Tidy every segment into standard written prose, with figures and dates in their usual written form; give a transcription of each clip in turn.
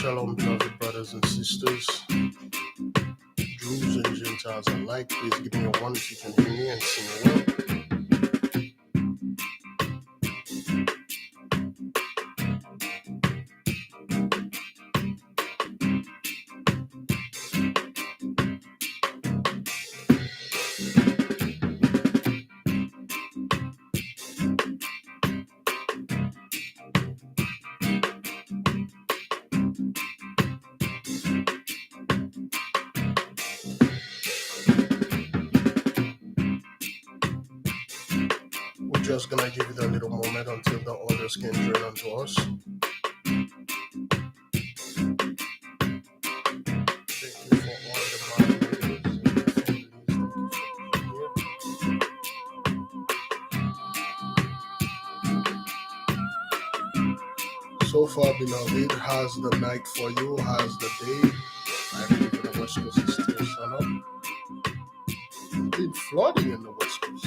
Shalom, beloved brothers and sisters, Jews and Gentiles alike. Please give me a one if you can hear me and see me well. We're just gonna give it a little moment until the others can join onto us. Thank you for all the moderators and the families. Thank you for being here. So far, beloved, how's the night for you? How's the day? I believe the West Coast is still sun up. It's been flooding in the West Coast.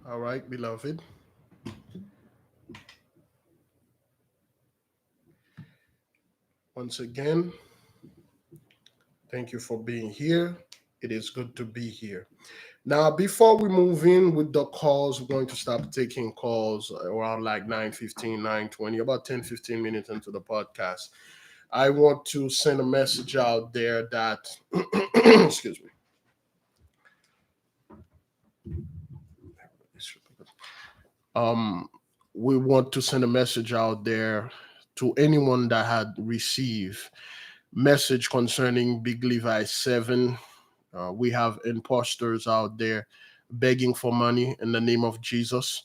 All right, beloved. Once again, thank you for being here. It is good to be here. Now, before we move in with the calls, we're going to start taking calls around like 9:15, 9:20, about 10, 15 minutes into the podcast. I want to send a message out there that, excuse me. We want to send a message out there to anyone that had received message concerning Biglevi7. We have imposters out there begging for money in the name of Jesus.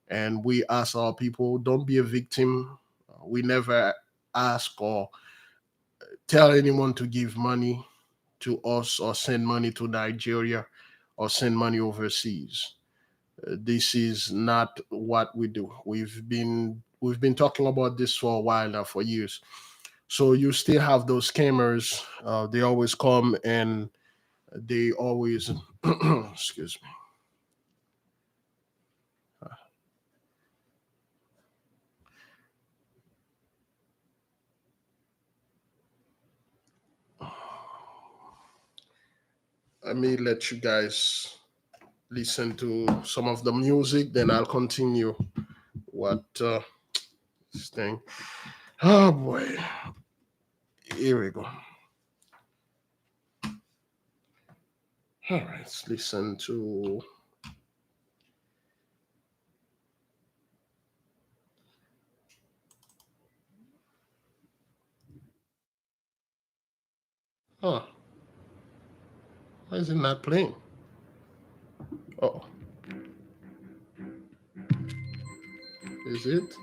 And we ask our people, don't be a victim. We never ask or tell anyone to give money to us or send money to Nigeria or send money overseas. This is not what we do. We've been talking about this for a while now, for years. So you still have those scammers. They always come and they always excuse me. Let me let you guys listen to some of the music, then I'll continue what this thing. Oh boy. Here we go. All right, let's listen to why is it not playing? Oh. Is it?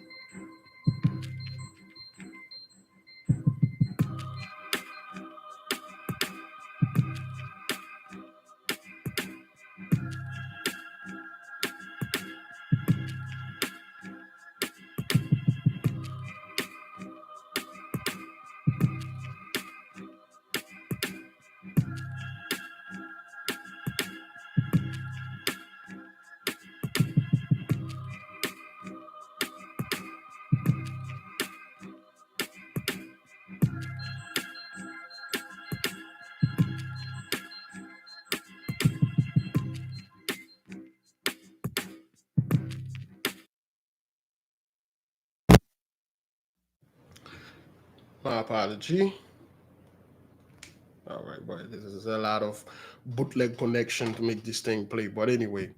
My apology. All right, boy. This is a lot of bootleg connection to make this thing play. But anyway,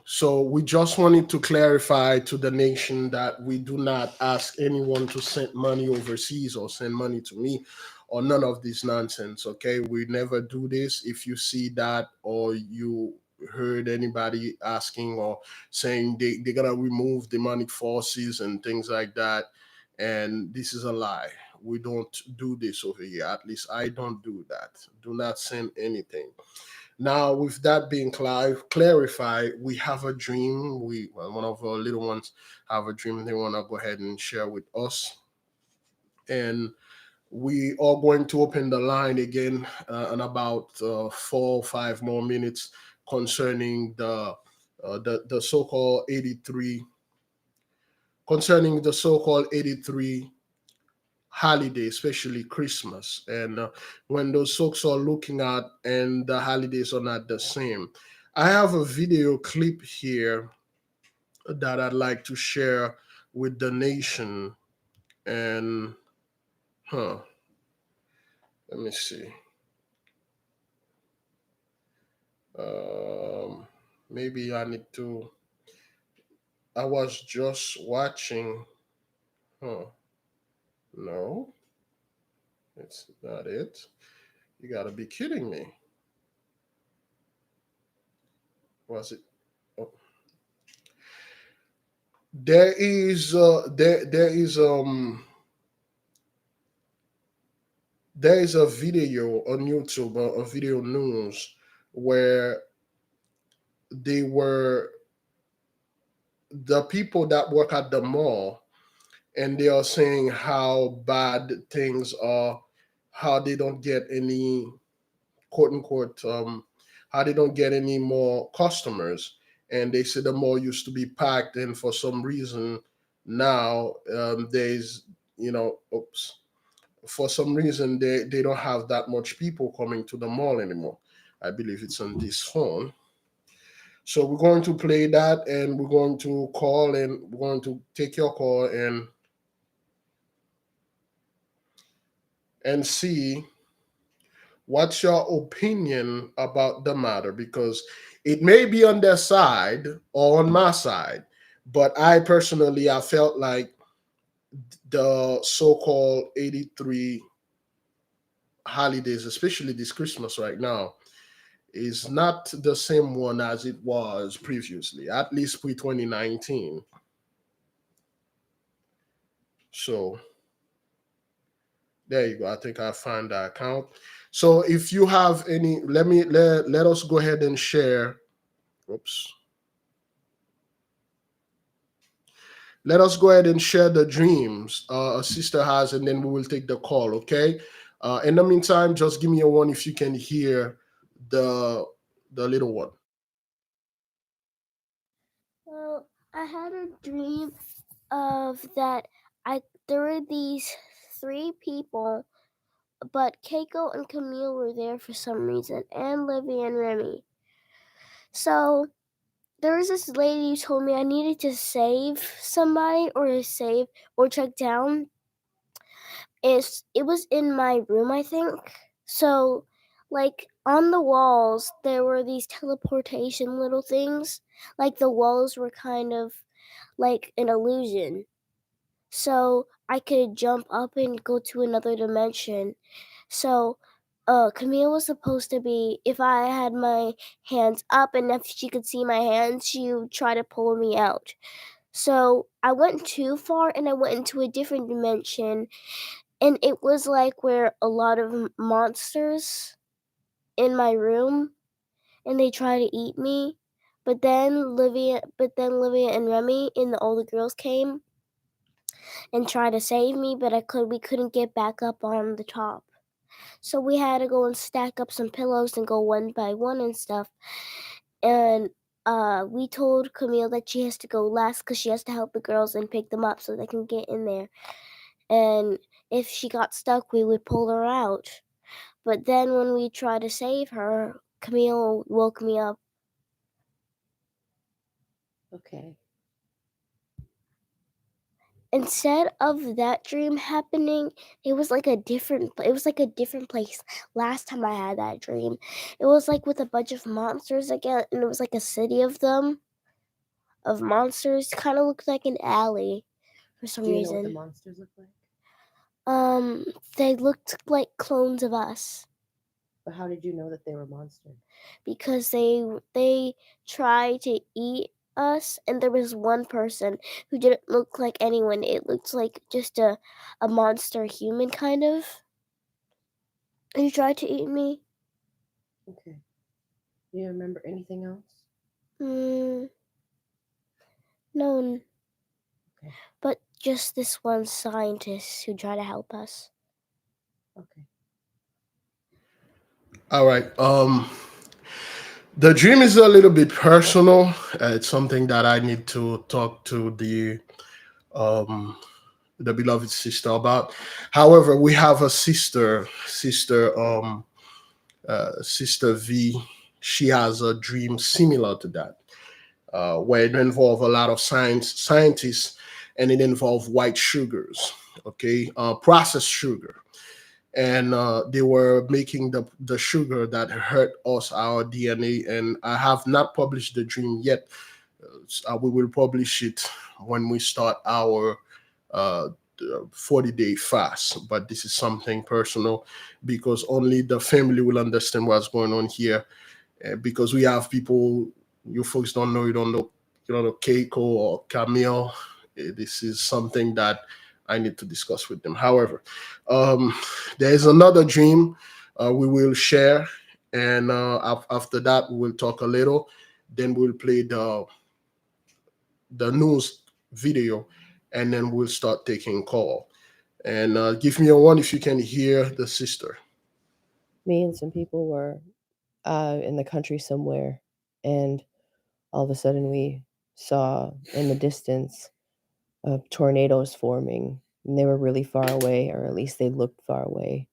so we just wanted to clarify to the nation that we do not ask anyone to send money overseas or send money to me or none of this nonsense. Okay, we never do this. If you see that or you heard anybody asking or saying they're gonna remove demonic forces and things like that, and this is a lie. We don't do this over here. At least I don't do that. Do not send anything. Now, with that being clarified, we have a dream. One of our little ones have a dream they want to go ahead and share with us, and we are going to open the line again in about 4 or 5 more minutes concerning the so-called 83 concerning the so-called 83 holiday, especially Christmas. And when those folks are looking at and the holidays are not the same. I have a video clip here that I'd like to share with the nation. And, let me see. Um, maybe I need to. I was just watching. Huh. No, it's not it. You gotta be kidding me. Was it? Oh. There is a video on YouTube, a video news where they were the people that work at the mall, and they are saying how bad things are, how they don't get any quote unquote how they don't get any more customers, and they say the mall used to be packed, and for some reason now there's oops, for some reason they don't have that much people coming to the mall anymore. I believe it's on this phone. So we're going to play that, and we're going to call, and we're going to take your call and see what's your opinion about the matter, because it may be on their side or on my side, but I personally I felt like the so-called 83 holidays, especially this Christmas right now, is not the same one as it was previously, at least pre 2019. So there you go. I think I found that account. So if you have any, let us go ahead and share. Oops. Let us go ahead and share the dreams a sister has, and then we will take the call. Okay. In the meantime, just give me a one if you can hear the the little one. Well, I had a dream of that there were these three people, but Keiko and Camille were there for some reason, and Livy and Remy. So there was this lady who told me I needed to save somebody or check down. It was in my room, I think. So like on the walls there were these teleportation little things. Like the walls were kind of like an illusion. So I could jump up and go to another dimension. So Camille was supposed to be, if I had my hands up and if she could see my hands, she would try to pull me out. So I went too far and I went into a different dimension, and it was like where a lot of monsters in my room, and they try to eat me. But then Livia and Remy and all the girls came and tried to save me, but we couldn't get back up on the top. So we had to go and stack up some pillows and go one by one and stuff. And we told Camille that she has to go last because she has to help the girls and pick them up so they can get in there. And if she got stuck, we would pull her out. But then when we tried to save her, Camille woke me up. Okay. instead of that dream happening, it was like a different place. Last time I had that dream, it was like with a bunch of monsters again, and it was like a city of them, of monsters. Kind of looked like an alley for some Do you know reason. what the monsters look like? They looked like clones of us. But how did you know that they were monsters? Because they tried to eat us, and there was one person who didn't look like anyone. It looked like just a monster human kind of. Who tried to eat me. Okay. Do you remember anything else? No, Okay. but just this one scientist who tried to help us. Okay. All right. The dream is a little bit personal. It's something that I need to talk to um, the beloved sister about. However, we have a sister V. She has a dream similar to that, where it involves a lot of scientists, and it involves white sugars, okay, processed sugar, and they were making the sugar that hurt us, our DNA. And I have not published the dream yet. We will publish it when we start our 40-day fast. But this is something personal, because only the family will understand what's going on here. Because we have people, you folks don't know, you don't know Keiko or Camille. This is something that I need to discuss with them. However, um, there is another dream we will share, and after that we will talk a little. Then we'll play the news video, and then we'll start taking call. And give me a one if you can hear the sister. Me and some people were in the country somewhere, and all of a sudden we saw in the distance tornadoes forming, and they were really far away, or at least they looked far away.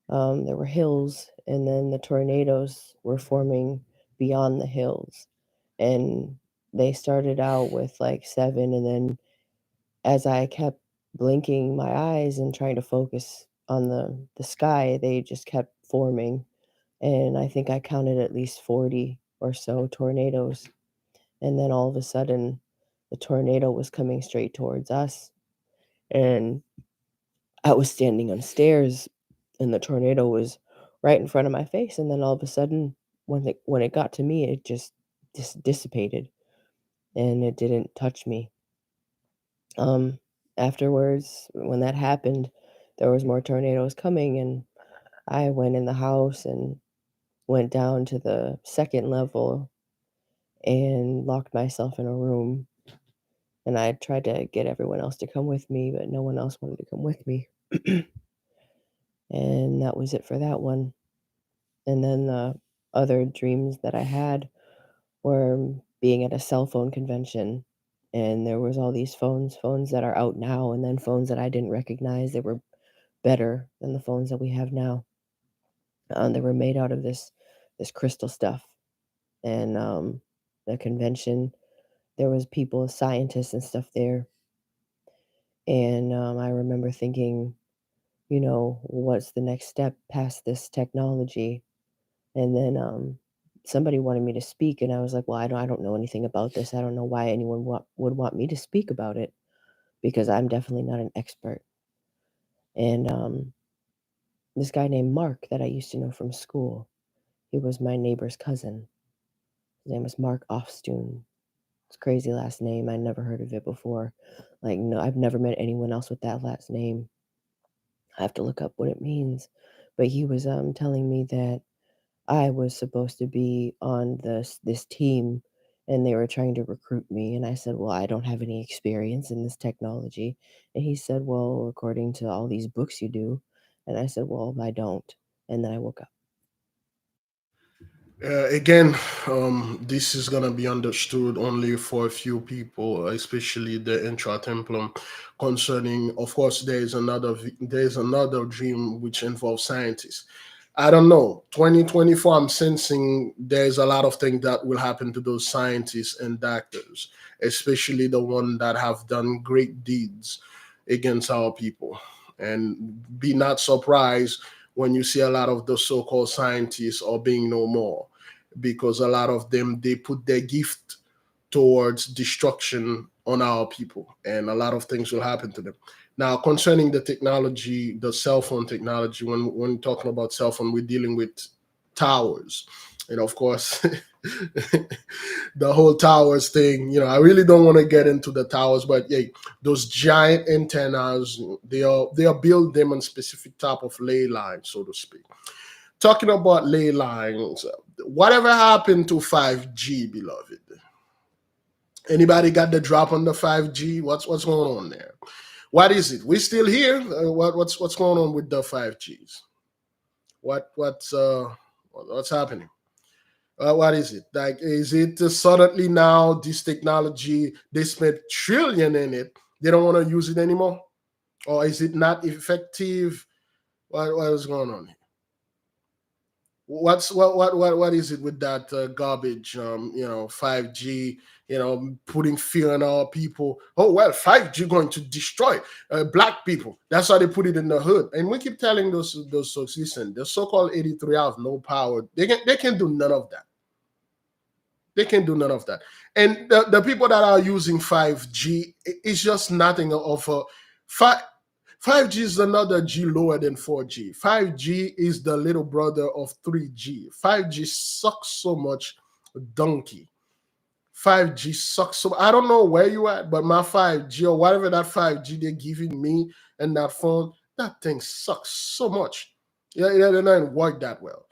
There were hills, and then the tornadoes were forming beyond the hills, and they started out with like seven, and then as I kept blinking my eyes and trying to focus on the sky, they just kept forming, and I think I counted at least 40 or so tornadoes. And then all of a sudden, the tornado was coming straight towards us, and I was standing on stairs, and the tornado was right in front of my face. And then all of a sudden, when it got to me, it just dissipated, and it didn't touch me. Um, Afterwards, when that happened, there was more tornadoes coming, and I went in the house and went down to the second level and locked myself in a room. And I tried to get everyone else to come with me, but no one else wanted to come with me. And that was it for that one. And then the other dreams that I had were being at a cell phone convention, and there was all these phones that are out now, and then phones that I didn't recognize. They were better than the phones that we have now. They were made out of this crystal stuff, and the convention, there was people, scientists and stuff there, and I remember thinking, what's the next step past this technology? And then somebody wanted me to speak, and I was like, well, I don't know anything about this. I don't know why anyone would want me to speak about it, because I'm definitely not an expert. And this guy named Mark that I used to know from school, he was my neighbor's cousin. His name was Mark Offstune. It's a crazy last name. I never heard of it before. Like, no, I've never met anyone else with that last name. I have to look up what it means. But he was telling me that I was supposed to be on this team, and they were trying to recruit me, and I said, "Well, I don't have any experience in this technology." And he said, "Well, according to all these books you do." And I said, "Well, I don't." And then I woke up. Again, this is gonna be understood only for a few people, especially the intra-templum. Concerning, of course, there is another dream which involves scientists. I don't know. 2024, I'm sensing there's a lot of things that will happen to those scientists and doctors, especially the one that have done great deeds against our people. And be not surprised when you see a lot of the so-called scientists are being no more, because a lot of them, they put their gift towards destruction on our people, and a lot of things will happen to them. Now, concerning the technology, the cell phone technology, when talking about cell phone, we're dealing with towers, and of course, the whole towers thing. I really don't want to get into the towers, but yeah, those giant antennas, they are built them on specific type of ley line, so to speak. Talking about ley lines, whatever happened to 5G, beloved? Anybody got the drop on the 5G? What's going on there? What is it? We're still here. What's going on with the 5Gs? What's happening? What is it? Like, is it suddenly now this technology, they spent trillion in it, they don't want to use it anymore? Or is it not effective? What is going on here? What is it with that garbage? 5G. Putting fear in our people. Oh well, 5G going to destroy black people. That's why they put it in the hood. And we keep telling those folks, listen, the so-called 83 have no power. They can do none of that. They can do none of that. And the people that are using 5G, it's just nothing of a 5G is another G lower than 4G. 5G is the little brother of 3G. 5G sucks so much donkey. 5G sucks so. I don't know where you at, but my 5G or whatever that 5G they're giving me and that phone, that thing sucks so much. Yeah, it doesn't work that well.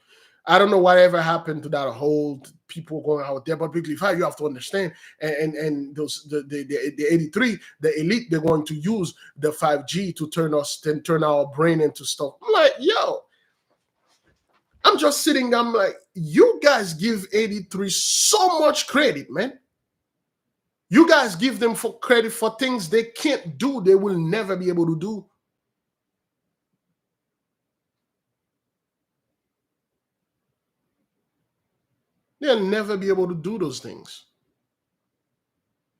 I don't know whatever happened to that whole people going out there, but Biglevi, you have to understand, and those the 83, the elite, they're going to use the 5G to turn our brain into stuff. I'm like, yo, I'm just sitting there, I'm like, you guys give 83 so much credit, man. You guys give them for credit for things they can't do, they will never be able to do. They'll never be able to do those things.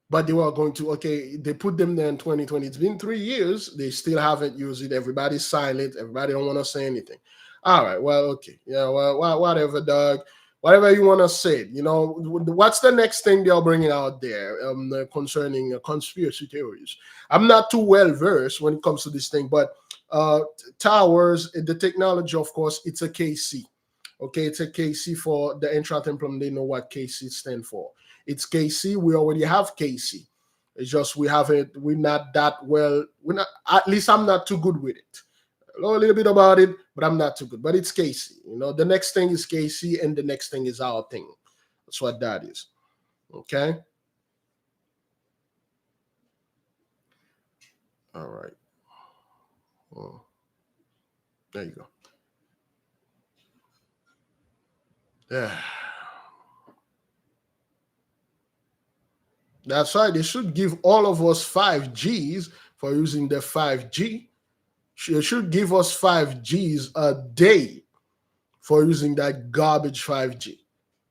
But they were going to, okay, they put them there in 2020. It's been 3 years. They still haven't used it. Everybody's silent. Everybody don't want to say anything. All right, well, okay. Yeah, well, whatever, Doug. Whatever you want to say. What's the next thing they're bringing out there concerning conspiracy theories? I'm not too well versed when it comes to this thing, but towers, the technology, of course, it's a KC. Okay, it's a KC for the intra-templum. They know what KC stands for. It's KC. We already have KC. It's just we're not that well. At least I'm not too good with it. I know a little bit about it, but I'm not too good. But it's KC. The next thing is KC, and the next thing is our thing. That's what that is. Okay. All right. Oh. There you go. Yeah. That's right. They should give all of us 5Gs for using the 5G. They should give us 5Gs a day for using that garbage 5G.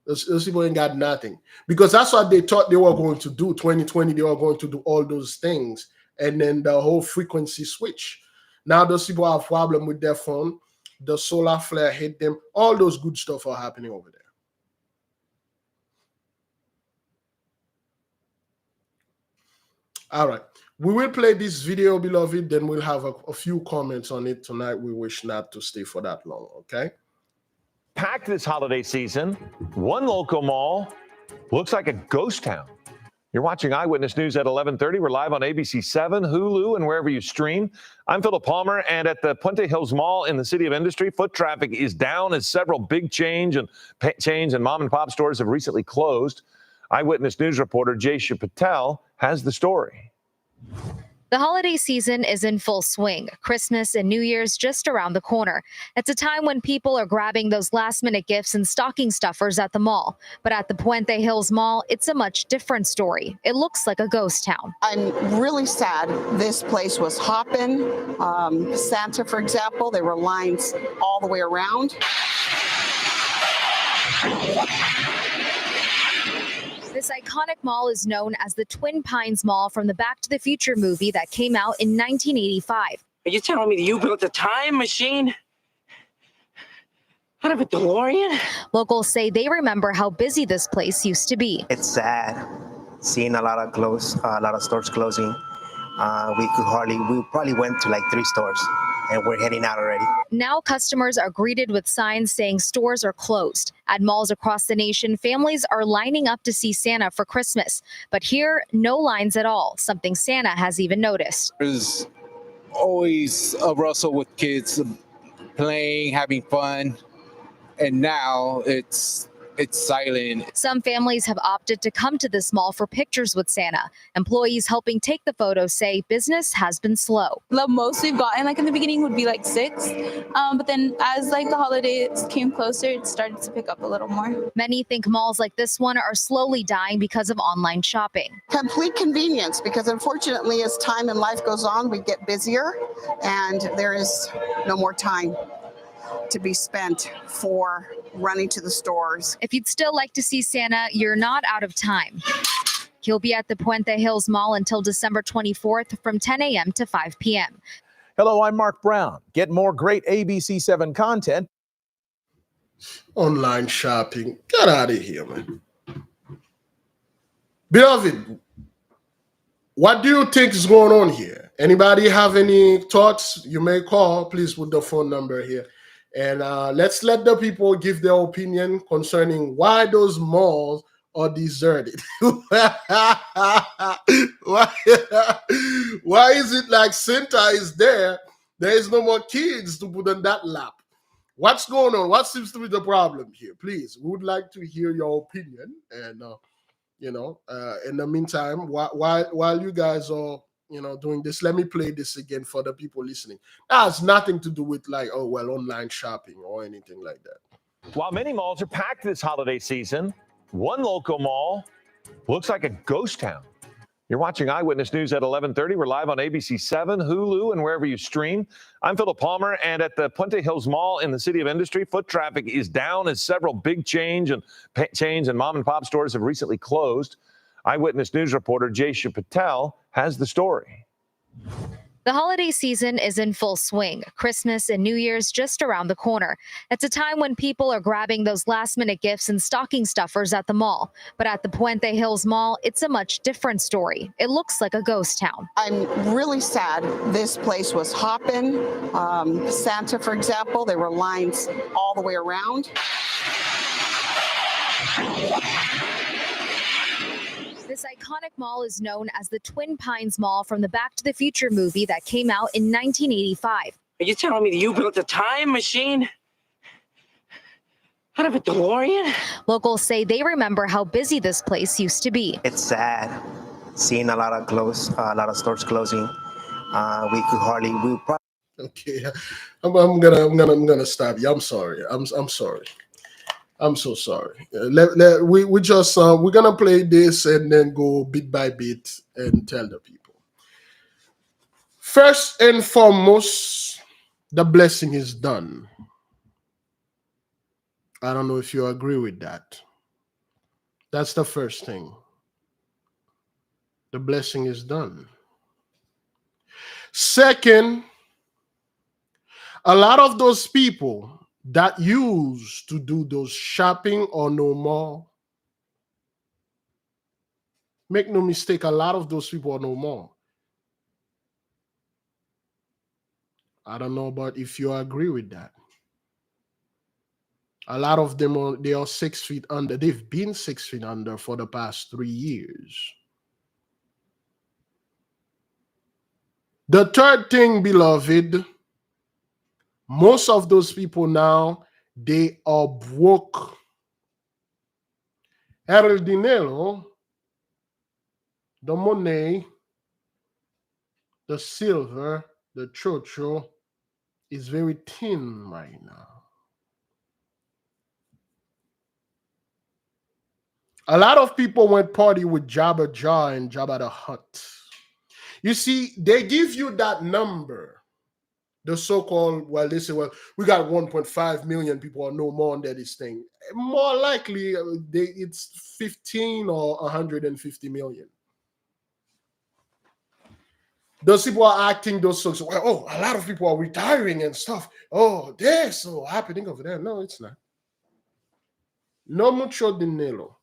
Those people ain't got nothing. Because that's what they thought they were going to do. 2020, they were going to do all those things. And then the whole frequency switch. Now those people have a problem with their phone. The solar flare hit them. All those good stuff are happening over there. All right. We will play this video, beloved. Then we'll have a few comments on it tonight. We wish not to stay for that long, okay? Packed this holiday season. One local mall looks like a ghost town. You're watching Eyewitness News at 11:30. We're live on ABC 7, Hulu, and wherever you stream. I'm Philip Palmer, and at the Puente Hills Mall in the City of Industry, foot traffic is down as several big chains and mom-and-pop stores have recently closed. Eyewitness News reporter Jaysha Patel has the story. The holiday season is in full swing. Christmas and New Year's just around the corner. It's a time when people are grabbing those last-minute gifts and stocking stuffers at the mall. But at the Puente Hills Mall, it's a much different story. It looks like a ghost town. I'm really sad. This place was hopping. Santa, for example, there were lines all the way around. This iconic mall is known as the Twin Pines Mall from the Back to the Future movie that came out in 1985. Are you telling me that you built a time machine out of a DeLorean? Locals say they remember how busy this place used to be. It's sad seeing a lot of stores closing. We probably went to like 3 stores and we're heading out already. Now customers are greeted with signs saying stores are closed. At malls across the nation, families are lining up to see Santa for Christmas. But here, no lines at all, something Santa has even noticed. There's always a rustle with kids playing, having fun, and now it's silent. Some families have opted to come to this mall for pictures with Santa. Employees helping take the photos say business has been slow. The most we've gotten in the beginning would be 6, but then as the holidays came closer, it started to pick up a little more. Many think malls like this one are slowly dying because of online shopping. Complete convenience, because unfortunately, as time and life goes on, we get busier and there is no more time to be spent for running to the stores. If you'd still like to see Santa, you're not out of time. He'll be at the Puente Hills Mall until December 24th from 10 a.m. to 5 p.m. Hello, I'm Mark Brown. Get more great ABC7 content. Online shopping. Get out of here, man. Beloved, what do you think is going on here? Anybody have any thoughts? You may call, please, put the phone number here. And let's let the people give their opinion concerning why those malls are deserted. Why is it like Santa is there? There is no more kids to put on that lap. What's going on? What seems to be the problem here? Please, we would like to hear your opinion. And, in the meantime, while you guys are doing this, let me play this again for the people listening. That has nothing to do with online shopping or anything like that. While many malls are packed this holiday season, one local mall looks like a ghost town. You're watching Eyewitness News at 11:30. We're live on ABC7, Hulu, and wherever you stream. I'm Philip Palmer, and at the Puente Hills Mall in the City of Industry, foot traffic is down as several big chains and mom and pop stores have recently closed. Eyewitness News reporter Jaysha Patel has the story. The holiday season is in full swing. Christmas and New Year's just around the corner. It's a time when people are grabbing those last-minute gifts and stocking stuffers at the mall. But at the Puente Hills Mall, it's a much different story. It looks like a ghost town. I'm really sad. This place was hopping. Santa, for example, there were lines all the way around. This iconic mall is known as the Twin Pines Mall from the Back to the Future movie that came out in 1985. Are you telling me that you built a time machine out of a DeLorean? Locals say they remember how busy this place used to be. It's sad seeing a lot of stores closing. Okay, I'm gonna stop you. I'm sorry. I'm sorry. I'm so sorry. We're gonna play this and then go bit by bit and tell the people. First and foremost, the blessing is done. I don't know if you agree with that. That's the first thing. The blessing is done. Second, a lot of those people that used to do those shopping or no more, make no mistake, a lot of those people are no more. I don't know about if you agree with that. A lot of them they are 6 feet under. They've been 6 feet under for the past 3 years. The third thing, beloved, most of those people now, they are broke. El dinero, the money, the silver, the chocho, is very thin right now. A lot of people went party with Jabba Jah and Jabba the Hutt. You see, they give you that number. The so-called, well, they say, well, we got 1.5 million people or no more under this thing. More likely, it's 15 or 150 million. Those people are acting those songs. Well, oh, a lot of people are retiring and stuff. Oh, they're so happening over there. No, it's not. No mucho dinero.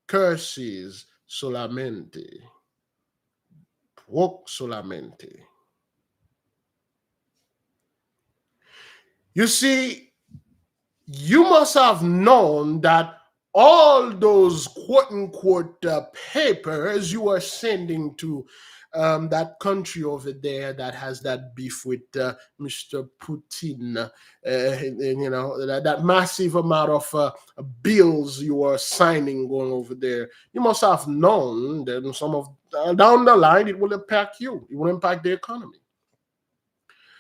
Curses solamente. Walk solamente. You see, you must have known that all those quote unquote papers you are sending to that country over there that has that beef with Mr. Putin, and, you know, that massive amount of bills you are signing going over there, you must have known that some of down the line it will impact you. It will impact the economy.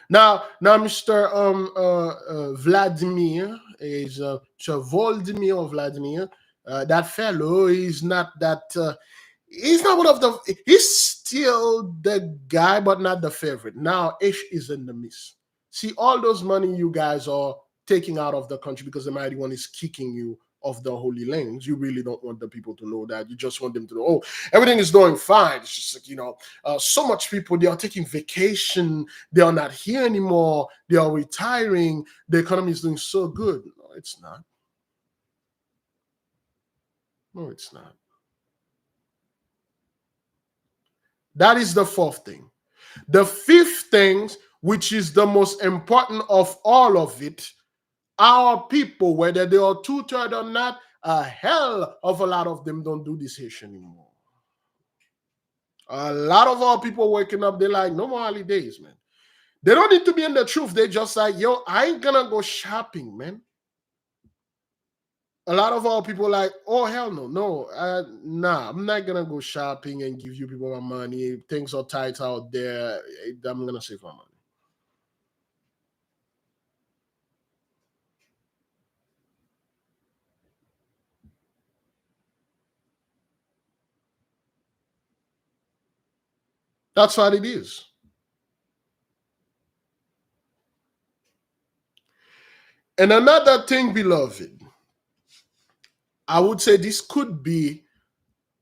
Now, Mr. Vladimir is Sir Volodymyr or Vladimir. That fellow is not that. He's not one of the. He's still the guy, but not the favorite. Now, Ish is in the midst. See, all those money you guys are taking out of the country because the mighty one is kicking you off the holy lands. You really don't want the people to know that. You just want them to know, oh, everything is going fine. It's just like, you know, so much people, they are taking vacation. They are not here anymore. They are retiring. The economy is doing so good. No, it's not. No, it's not. That is the fourth thing. The fifth thing, which is the most important of all of it, our people, whether they are 2/3 or not, a hell of a lot of them don't do this Haitian anymore. A lot of our people waking up, they're like, no more holidays, man. They don't need to be in the truth. They just like, yo, I ain't gonna go shopping, man. A lot of our people like, oh, hell no. No, nah, I'm not gonna go shopping and give you people my money. Things are tight out there. I'm gonna save my money. That's what it is. And another thing, beloved, I would say this could be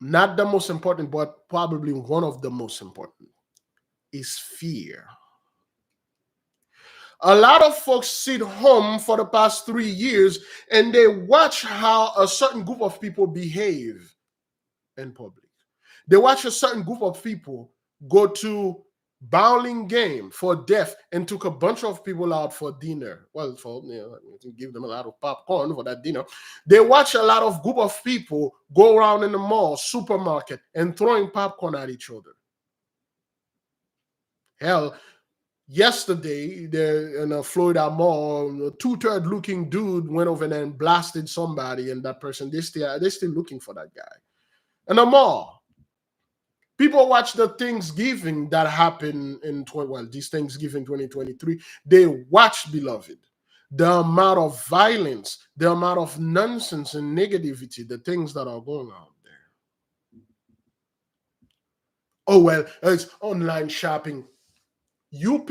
not the most important, but probably one of the most important, is fear. A lot of folks sit home for the past 3 years and they watch how a certain group of people behave in public. They watch a certain group of people go to bowling game for death and took a bunch of people out for dinner. Well, for, you know, give them a lot of popcorn for that dinner. They watch a lot of group of people go around in the mall, supermarket, and throwing popcorn at each other. Hell, yesterday, there in a Florida mall, a 2/3 looking dude went over there and blasted somebody, and that person, they're still looking for that guy. In a mall. People watch the Thanksgiving that happened in this Thanksgiving 2023. They watch, beloved, the amount of violence, the amount of nonsense and negativity, the things that are going on there. Oh, well, it's online shopping. You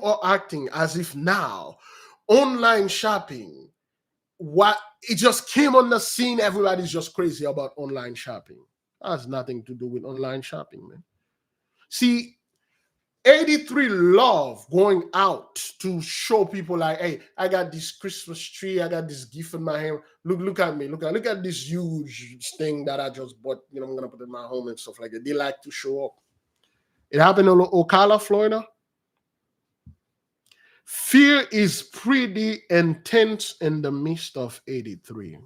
are acting as if now online shopping, what it just came on the scene. Everybody's just crazy about online shopping. That has nothing to do with online shopping, man. See, 83 love going out to show people like, hey, I got this Christmas tree, I got this gift in my hand. Look at me, look at this huge thing that I just bought. You know, I'm gonna put it in my home and stuff like that. They like to show up. It happened in Ocala, Florida. Fear is pretty intense in the midst of 83.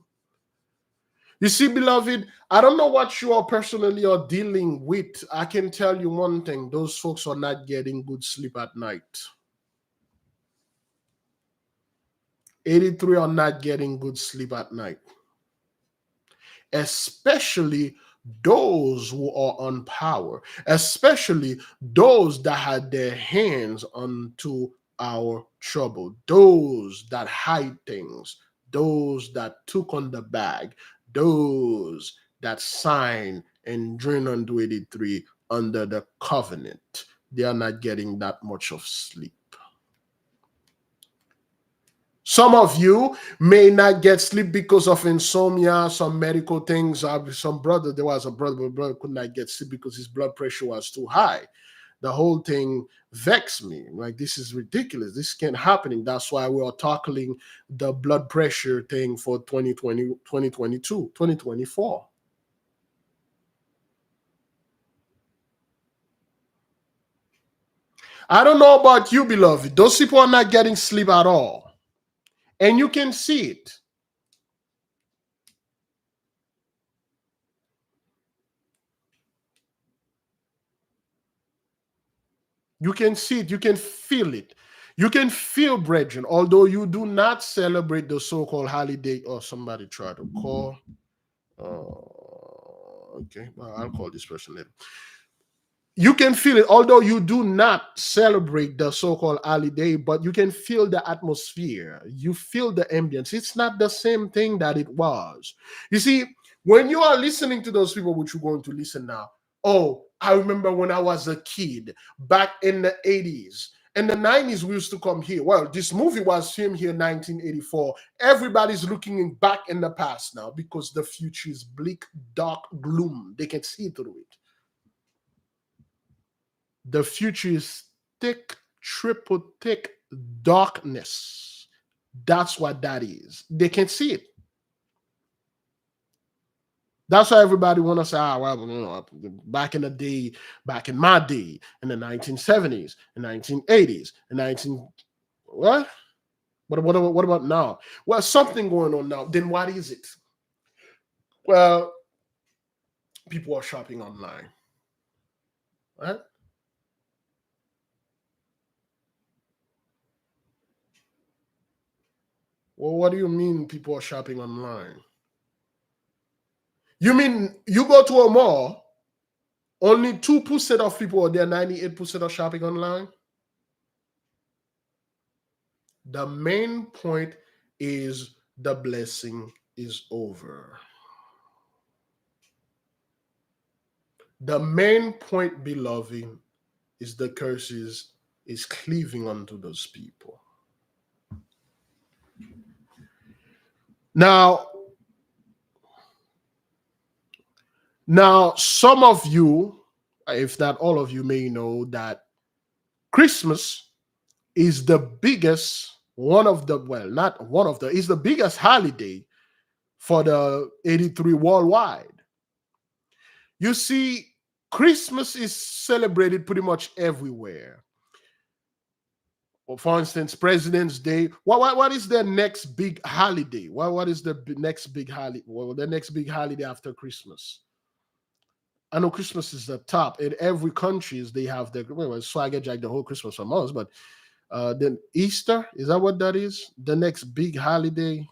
You see, beloved, I don't know what you are personally are dealing with. I can tell you one thing. Those folks are not getting good sleep at night. 83 are not getting good sleep at night. especially those who are on power, especially those that had their hands onto our trouble, those that hide things, those that took on the bag, those that sign and join on 83 under the covenant. They are not getting that much of sleep. Some of you may not get sleep because of insomnia, some medical things. Some brother, there was a brother could not get sleep because his blood pressure was too high. The whole thing vexed me. Like, this is ridiculous. This can't happen. That's why we are tackling the blood pressure thing for 2020, 2022, 2024. I don't know about you, beloved. Those people are not getting sleep at all. And you can see it. You can see it. You can feel it. You can feel, brethren, although you do not celebrate the so-called holiday. Oh, somebody tried to call. Okay, well, I'll call this person later. You can feel it, although you do not celebrate the so-called holiday, but you can feel the atmosphere. You feel the ambience. It's not the same thing that it was. You see, when you are listening to those people, which you're going to listen now, oh, I remember when I was a kid back in the 80s. In the 90s, we used to come here. Well, this movie was filmed here in 1984. Everybody's looking back in the past now because the future is bleak, dark, gloom. They can see through it. The future is thick, triple thick darkness. That's what that is. They can see it. That's why everybody want to say, well, you know, back in the day, back in my day, in the 1970s, the 1980s, the 19... What? What about now? Well, something going on now. Then what is it? Well, people are shopping online. Right? Well, what do you mean people are shopping online? You mean you go to a mall, only 2% of people are there, 98% are shopping online? The main point is the blessing is over. The main point, beloved, is the curses is cleaving onto those people. Now, some of you, if not all of you, may know that Christmas is the biggest, is the biggest holiday for the 83 worldwide. You see, Christmas is celebrated pretty much everywhere. Well, for instance, President's Day. What is the next big holiday? What is the next big holiday? Well, the next big holiday after Christmas. I know Christmas is the top. In every country, they have the swagger jack the whole Christmas from us, but then Easter, is that what that is? The next big holiday?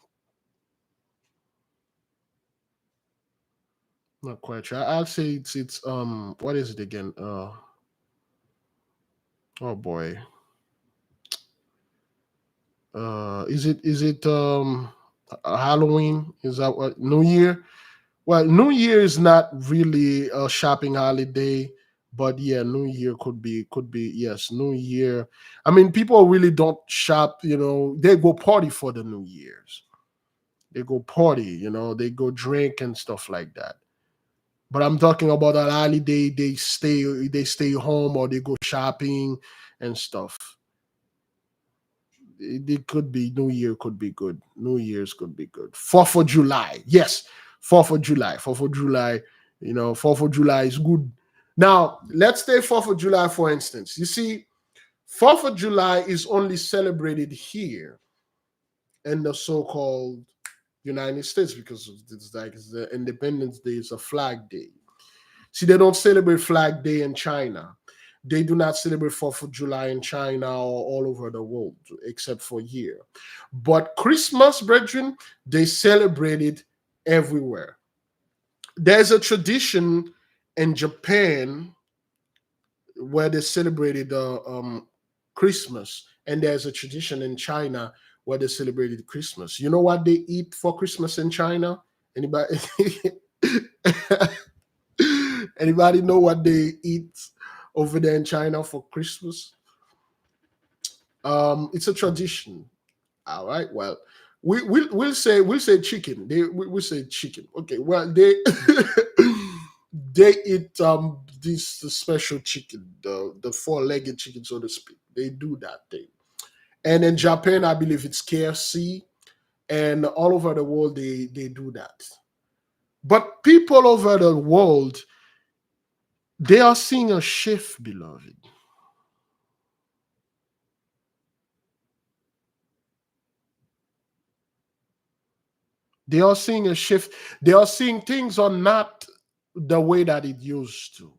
Not quite sure. I'll say it's what is it again? Oh boy. Is it Halloween? Is that what New Year? Well, New Year is not really a shopping holiday, but yeah, New Year could be yes, New Year. I mean, people really don't shop, you know, they go party for the New Year's. They go party, you know, they go drink and stuff like that. But I'm talking about a holiday, they stay home or they go shopping and stuff. It could be New Year could be good. New Year's could be good. 4th of July. Yes, 4th of July. 4th of July, you know, 4th of July is good. Now, let's take 4th of July, for instance. You see, 4th of July is only celebrated here in the so-called United States because it's the Independence Day, it's a flag day. See, they don't celebrate Flag Day in China. They do not celebrate 4th of July in China or all over the world, except for here. But Christmas, brethren, they celebrate it everywhere. there's a tradition in Japan where they celebrated Christmas, and there's a tradition in China where they celebrated Christmas. You know what they eat for Christmas in China? Anybody? Anybody know what they eat over there in China for Christmas? It's a tradition. All right. Well, we'll say chicken. We'll say chicken. Okay. Well, they they eat this special chicken, the four-legged chicken, so to speak. They do that thing. And in Japan, I believe it's KFC, and all over the world they do that. But people over the world, they are seeing a shift, beloved. They are seeing a shift. They are seeing things are not the way that it used to.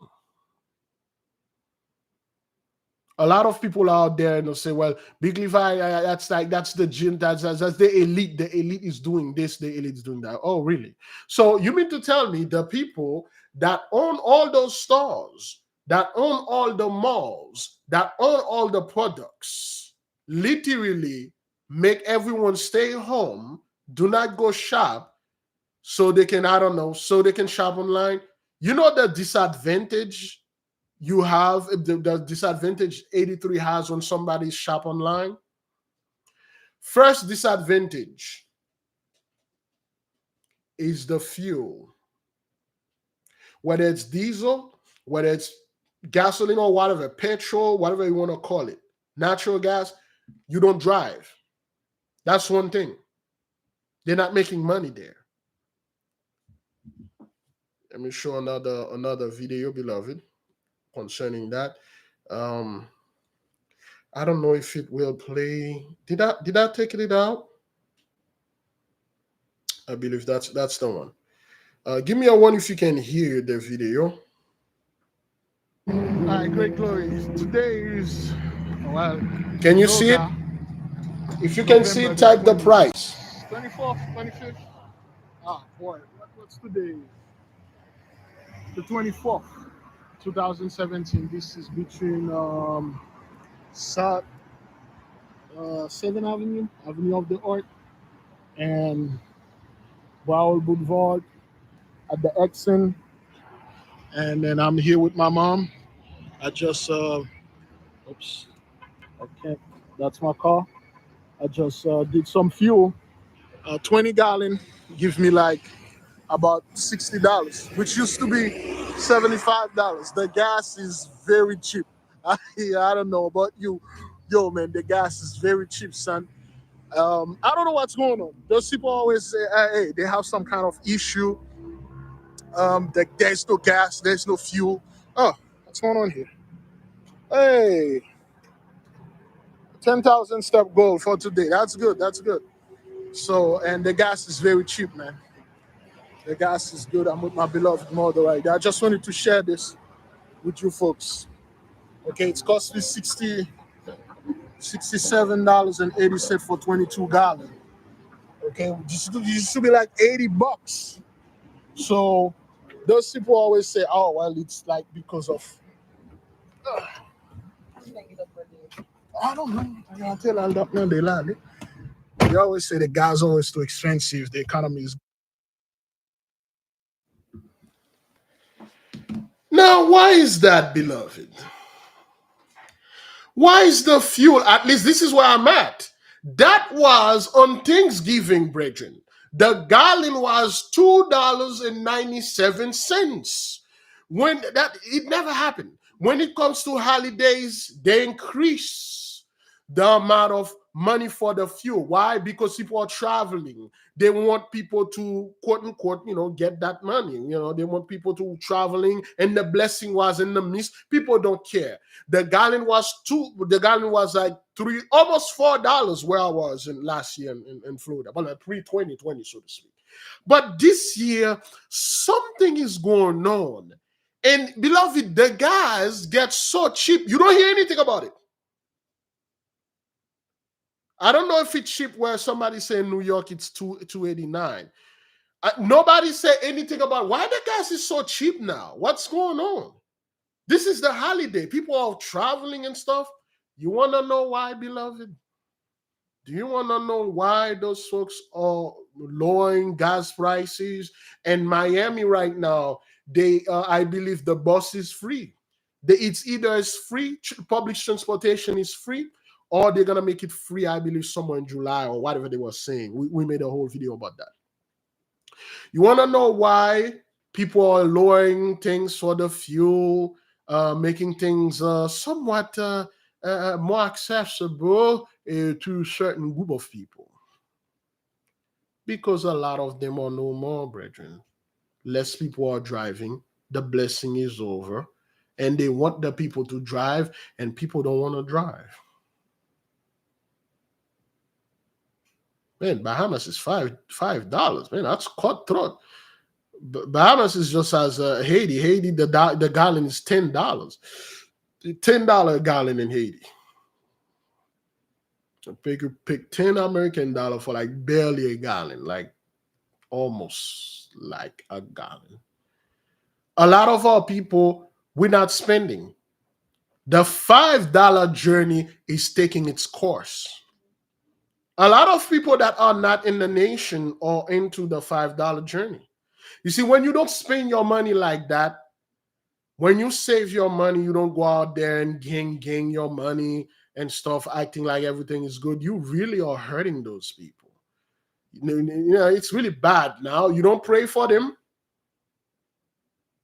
A lot of people out there and they'll say, well, Big Levi, that's the gym, that's the elite. The elite is doing this, the elite is doing that. Oh, really? So you mean to tell me the people that own all those stores, that own all the malls, that own all the products, literally make everyone stay home, do not go shop, so they can, I don't know, so they can shop online? You know the disadvantage you have, the disadvantage 83 has when somebody shop online? First disadvantage is the fuel. Whether it's diesel, whether it's gasoline or whatever, petrol, whatever you want to call it, natural gas, you don't drive. That's one thing. They're not making money there. Let me show another video, beloved, concerning that. I don't know if it will play. Did I take it out? I believe that's the one. Give me a one if you can hear the video. All right, great glory. Today is, well, can you see it? If you can see it, type the price. 24th, 25th. Ah, boy, what's today? The 24th, 2017. This is between South 7th Avenue, Avenue of the Art, and Bowell Boulevard at the Exon. And then I'm here with my mom. I just, oops, okay, that's my car. I just did some fuel. 20 gallon gives me like about $60, which used to be $75. The gas is very cheap. I don't know about you. Yo, man, the gas is very cheap, son. I don't know what's going on. Those people always say, hey, they have some kind of issue. There's no gas, there's no fuel. Oh, what's going on here? Hey, 10,000 step goal for today. That's good. That's good. So, and the gas is very cheap, man. The gas is good. I'm with my beloved mother right there. I just wanted to share this with you folks. Okay, it's cost me $67.80 for 22 gallon. Okay, it should be like $80. So those people always say, oh, well, it's like because of, I don't know. I can't tell all that, no, they lie. They always say the gas always too expensive. The economy is. Now, why is that, beloved? Why is the fuel, at least this is where I'm at. That was on Thanksgiving, brethren. The gallon was $2.97. When that, it never happened. When it comes to holidays, they increase the amount of money for the fuel. Why? Because people are traveling. They want people to, quote unquote, get that money. They want people to traveling, and the blessing was in the midst. People don't care. The gallon was like almost $4 where I was in last year in Florida. Well, like 3.20, so to speak. But this year, something is going on. And beloved, the gas gets so cheap, you don't hear anything about it. I don't know if it's cheap where somebody say in New York it's $2.89. Nobody said anything about why the gas is so cheap now. What's going on? This is the holiday. People are traveling and stuff. You want to know why, beloved? Do you want to know why those folks are lowering gas prices? And Miami right now, I believe the bus is free. It's either it's free, public transportation is free, or they're gonna make it free. I believe somewhere in July or whatever they were saying. We made a whole video about that. You want to know why people are lowering things for the fuel, making things somewhat more accessible to a certain group of people? Because a lot of them are no more, brethren. Less people are driving. The blessing is over. And they want the people to drive, and people don't want to drive. Man, Bahamas is $5. Man, that's cutthroat. Bahamas is just as Haiti. Haiti, the gallon is $10. $10 a gallon in Haiti. So pick 10 American dollar for like barely a gallon, like almost like a gallon. A lot of our people, we're not spending. The $5 journey is taking its course. A lot of people that are not in the nation are into the $5 journey. You see, when you don't spend your money like that, when you save your money, you don't go out there and gang your money and stuff, acting like everything is good. You really are hurting those people. You know, it's really bad now. You don't pray for them.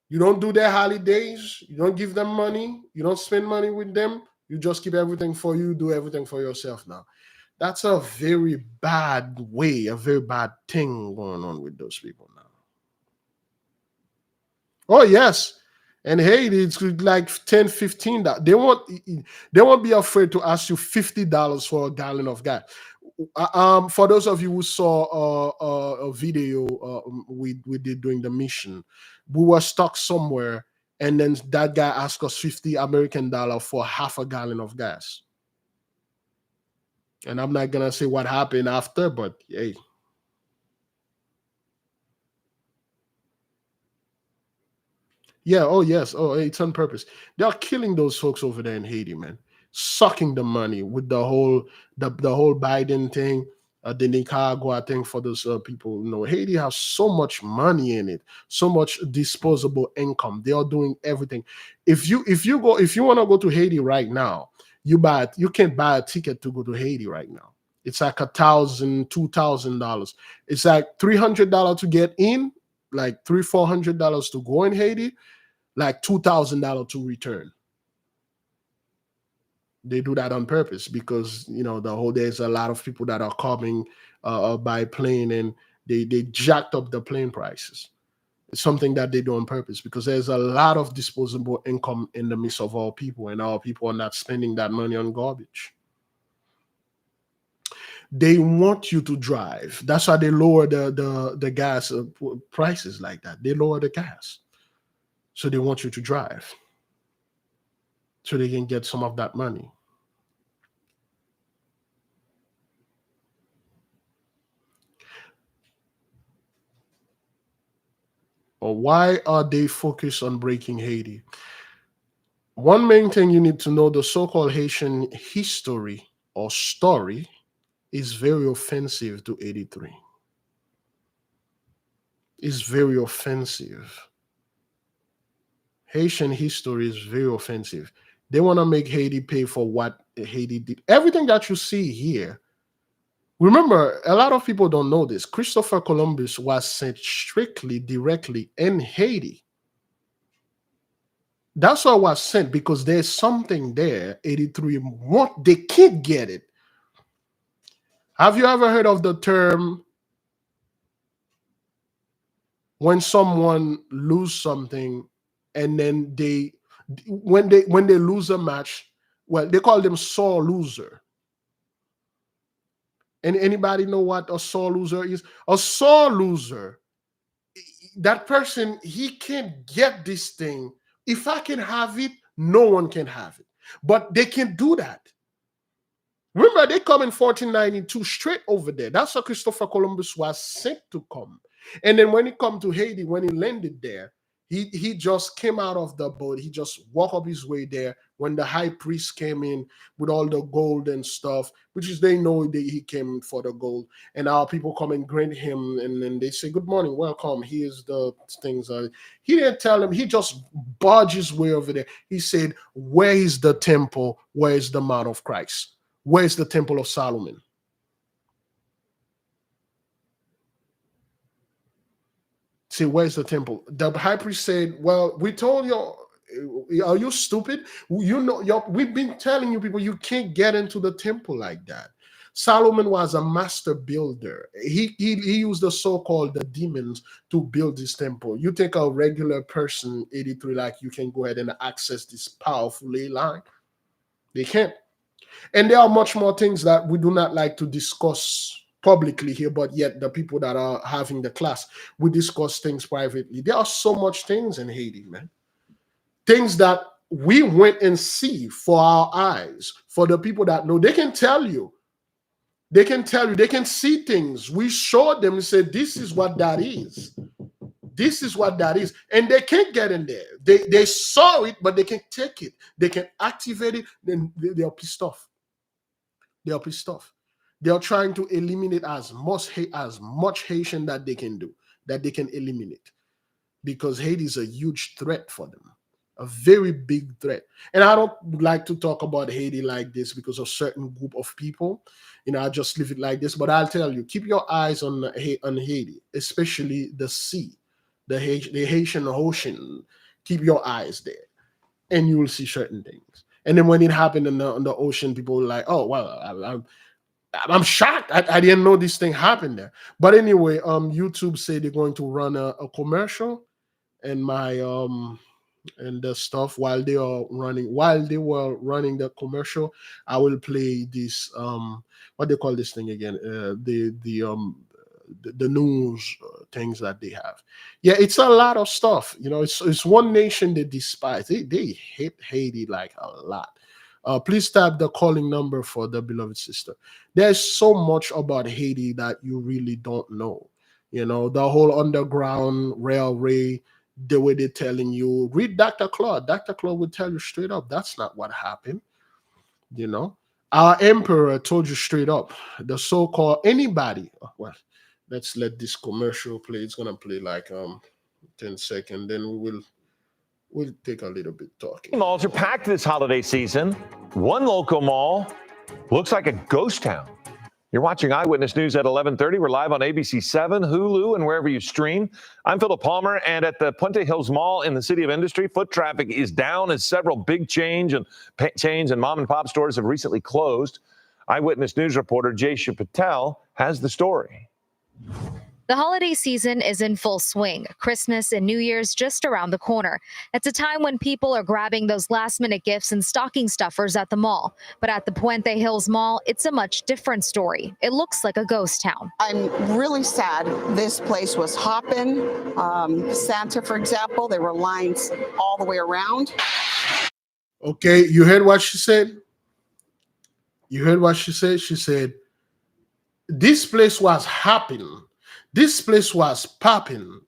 You don't do their holidays. You don't give them money. You don't spend money with them. You just keep everything for you, do everything for yourself now. That's a very bad way, a very bad thing going on with those people now. Oh, yes. And Haiti, it's like $10, $15. They won't be afraid to ask you $50 for a gallon of gas. For those of you who saw a video we did during the mission, we were stuck somewhere, and then that guy asked us $50 American for half a gallon of gas. And I'm not gonna say what happened after, but hey. Yeah, oh yes. Oh, it's on purpose. They're killing those folks over there in Haiti, man. Sucking the money with the whole Biden thing, the Nicaragua thing for those people. You know, Haiti has so much money in it, so much disposable income. They are doing everything. If you want to go to Haiti right now, you can't buy a ticket to go to Haiti right now. It's like $1,000, $2,000. It's like $300 to get in, like $300-400 to go in Haiti, like $2,000 to return. They do that on purpose because, you know, there's a lot of people that are coming by plane, and they jacked up the plane prices. It's something that they do on purpose because there's a lot of disposable income in the midst of our people, and our people are not spending that money on garbage. They want you to drive. That's why they lower the gas prices like that. They lower the gas. So they want you to drive so they can get some of that money. Or why are they focused on breaking Haiti? One main thing you need to know, the so-called Haitian history or story is very offensive to 83. It's very offensive. Haitian history is very offensive. They want to make Haiti pay for what Haiti did. Everything that you see here, remember, a lot of people don't know this. Christopher Columbus was sent strictly, directly in Haiti. That's why I was sent, because there's something there 83 want. They can't get it. Have you ever heard of the term when someone lose something and then when they lose a match, well, they call them sore loser. And anybody know what a sore loser is? A sore loser, that person, he can't get this thing. If I can have it, no one can have it. But they can do that. Remember, they come in 1492 straight over there. That's why Christopher Columbus was sent to come. And then when he come to Haiti, when he landed there, he just came out of the boat. He just walked up his way there when the high priest came in with all the gold and stuff, which is they know that he came for the gold. And our people come and greet him, and then they say, "Good morning, welcome. Here's the things." He didn't tell him. He just barged his way over there. He said, "Where is the temple? Where is the Mount of Christ? Where is the temple of Solomon?" See, where's the temple? The high priest said, "Well, we told you, are you stupid? You know, we've been telling you people you can't get into the temple like that." Solomon was a master builder. He used the so-called the demons to build this temple. You take a regular person, 83, like you can go ahead and access this powerful ley line. They can't. And there are much more things that we do not like to discuss publicly here, but yet the people that are having the class, we discuss things privately. There are so much things in Haiti, man. Things that we went and see for our eyes. For the people that know, they can tell you. They can tell you. They can see things. We showed them and said, "This is what that is. This is what that is." And they can't get in there. They saw it, but they can't take it. They can activate it. Then they are pissed off. They are pissed off. They are trying to eliminate as much Haitian that they can do, that they can eliminate, because Haiti is a huge threat for them, a very big threat. And I don't like to talk about Haiti like this because of certain group of people. I just leave it like this. But I'll tell you, keep your eyes on Haiti, especially the sea, the Haitian Ocean. Keep your eyes there, and you will see certain things. And then when it happened in the ocean, people were like, "Oh, well, I'm shocked. I didn't know this thing happened there." But anyway, YouTube said they're going to run a commercial, and and the stuff while they were running the commercial, I will play this what they call this thing again, the news things that they have. Yeah, it's a lot of stuff. It's one nation they despise. They hate Haiti like a lot. Please tap the calling number for the beloved sister. There's so much about Haiti that you really don't know. The whole underground railway, the way they're telling you. Read Dr. Claude. Dr. Claude would tell you straight up, that's not what happened. Our emperor told you straight up. The so-called anybody. Well, let's let this commercial play. It's gonna play like 10 seconds. Then we'll take a little bit talking. Malls are packed this holiday season. One local mall looks like a ghost town. You're watching Eyewitness News at 11:30. We're live on ABC 7, Hulu, and wherever you stream. I'm Philip Palmer, and at the Puente Hills Mall in the City of Industry, foot traffic is down as several big chains and mom and pop stores have recently closed. Eyewitness News reporter Jaysha Patel has the story. The holiday season is in full swing. Christmas and New Year's just around the corner. It's a time when people are grabbing those last-minute gifts and stocking stuffers at the mall. But at the Puente Hills Mall, it's a much different story. It looks like a ghost town. I'm really sad. This place was hopping. Santa, for example, there were lines all the way around. Okay, you heard what she said? You heard what she said? She said, this place was hopping. This place was popping.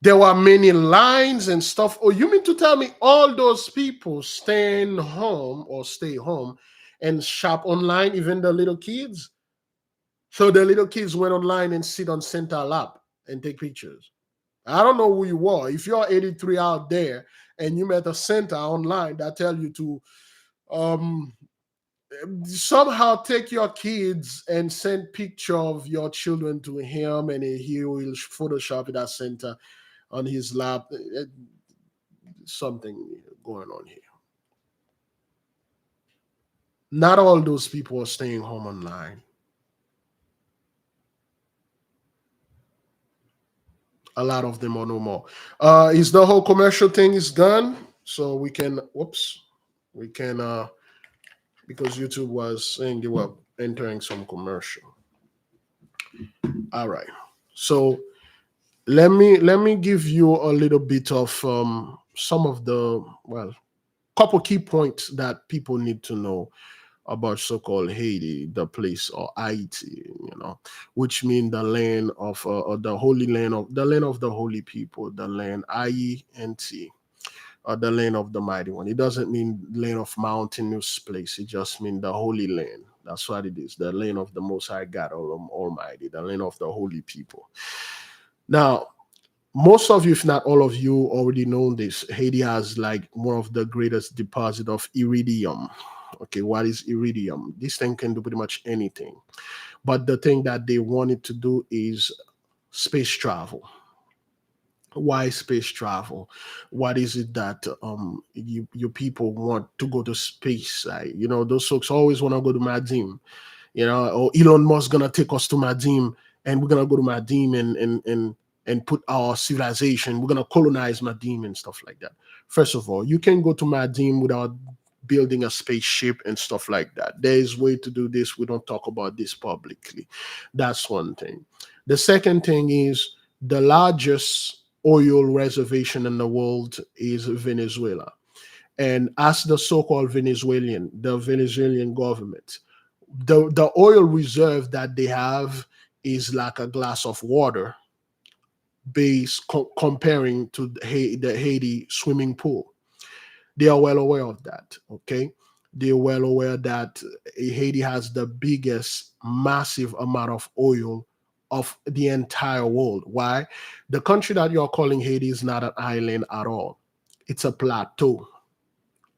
There were many lines and stuff. Oh, you mean to tell me all those people staying home or stay home and shop online, even the little kids? So the little kids went online and sit on Santa lap and take pictures. I don't know who you are. If you're 83 out there and you met a Santa online that tell you to somehow take your kids and send picture of your children to him, and he will Photoshop it as Santa on his lap. Something going on here. Not all those people are staying home online. A lot of them are no more. Is the whole commercial thing is done? So we can, because YouTube was saying they were entering some commercial. All right. So let me give you a little bit of some of the, couple key points that people need to know about so-called Haiti, the place, or Haiti, which mean the land of the holy land of the holy people, the land IENT, the land of the mighty one. It doesn't mean land of mountainous place. It just means the holy land. That's what it is. The land of the Most High God Almighty, the land of the holy people. Now, most of you, if not all of you, already know this. Haiti has like one of the greatest deposit of iridium. Okay, what is iridium? This thing can do pretty much anything. But the thing that they wanted to do is space travel. Why space travel? What is it that you people want to go to space? Those folks always want to go to Madim. Or Elon Musk gonna take us to Madim, and we're gonna go to Madim and put our civilization. We're gonna colonize Madim and stuff like that. First of all, you can go to Madim without building a spaceship and stuff like that. There is way to do this. We don't talk about this publicly. That's one thing. The second thing is the largest oil reservation in the world is Venezuela. And as the so-called the Venezuelan government, the oil reserve that they have is like a glass of water comparing to the Haiti swimming pool. They are well aware of that, okay? They're well aware that Haiti has the biggest massive amount of oil of the entire world. Why? The country that you're calling Haiti is not an island at all. It's a plateau.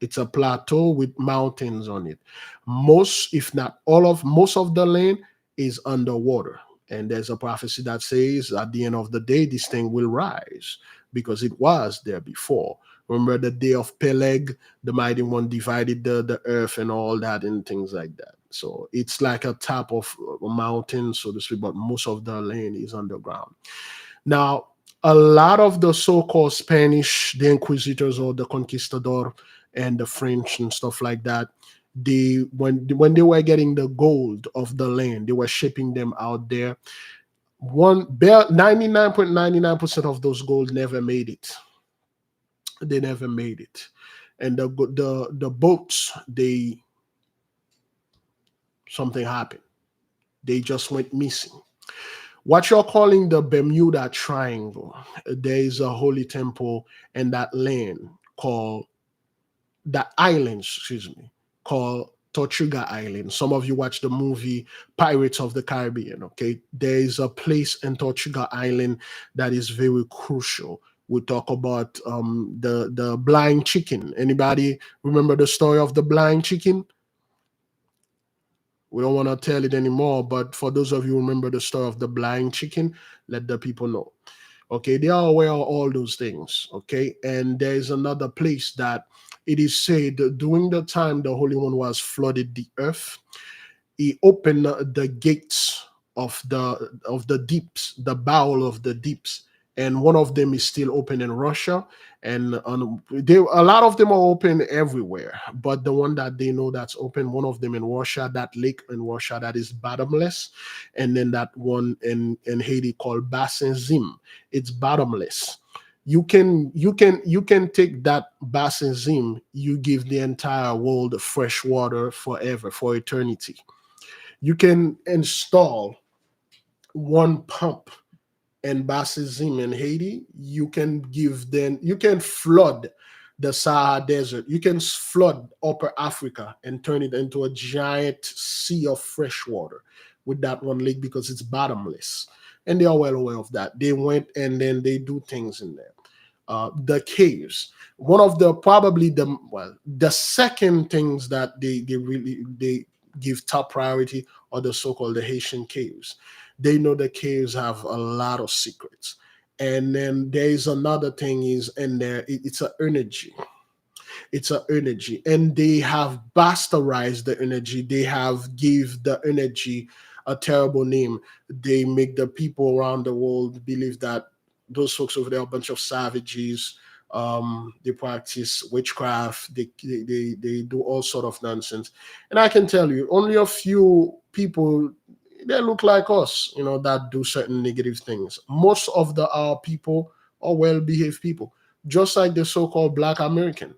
It's a plateau with mountains on it. Most, if not most of the land is underwater. And there's a prophecy that says at the end of the day, this thing will rise because it was there before. Remember the day of Peleg, the mighty one divided the earth and all that and things like that. So it's like a top of a mountain, so to speak, but most of the land is underground. Now, a lot of the so-called Spanish, the Inquisitors or the Conquistador and the French and stuff like that, when they were getting the gold of the land, they were shipping them out there. 99.99% of those gold never made it. They never made it. And the boats, something happened. They just went missing. What you're calling the Bermuda Triangle, there is a holy temple in that land called called Tortuga Island. Some of you watch the movie Pirates of the Caribbean, okay? There is a place in Tortuga Island that is very crucial. We talk about the blind chicken. Anybody remember the story of the blind chicken? We don't want to tell it anymore, but for those of you who remember the story of the blind chicken, let the people know. Okay, they are aware of all those things. Okay, and there is another place that it is said during the time the Holy One was flooded the earth, he opened the gates of the deeps, the bowel of the deeps, and one of them is still open in Russia, and a lot of them are open everywhere, but the one that they know that's open, one of them in Russia, that lake in Russia that is bottomless, and then that one in Haiti called Bassin Zim, it's bottomless. You can take that Bassin Zim, you give the entire world fresh water forever, for eternity. You can install one pump in Bassin in Haiti. You can flood the Sahara Desert. You can flood Upper Africa and turn it into a giant sea of fresh water with that one lake because it's bottomless. And they are well aware of that. They went and then they do things in there. The caves. One of the the second things that they give top priority are the so-called the Haitian caves. They know the caves have a lot of secrets. And then there is another thing is in there, it's an energy. It's an energy. And they have bastardized the energy. They have give the energy a terrible name. They make the people around the world believe that those folks over there are a bunch of savages. They practice witchcraft. They do all sort of nonsense. And I can tell you, only a few people they look like us, that do certain negative things. Most of our people are well-behaved people, just like the so-called Black American.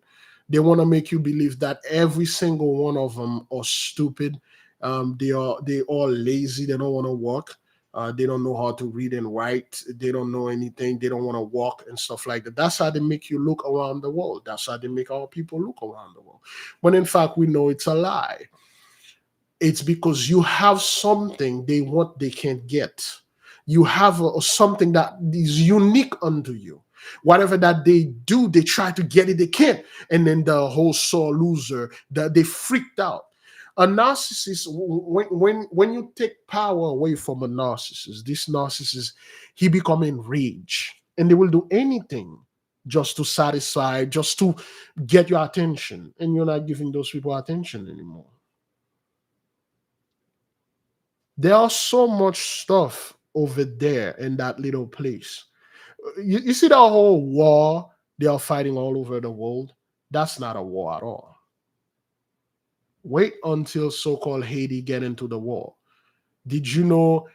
They want to make you believe that every single one of them are stupid. They all lazy. They don't want to work. They don't know how to read and write. They don't know anything. They don't want to walk and stuff like that. That's how they make you look around the world. That's how they make our people look around the world. When in fact, we know it's a lie. It's because you have something they want, they can't get. You have something that is unique unto you. Whatever that they do, they try to get it, they can't. And then the whole sore loser, they freaked out. A narcissist, when you take power away from a narcissist, this narcissist, he become enraged. And they will do anything just to satisfy, just to get your attention. And you're not giving those people attention anymore. There are so much stuff over there in that little place. You see the whole war they are fighting all over the world? That's not a war at all. Wait until so-called Haiti get into the war. Did you know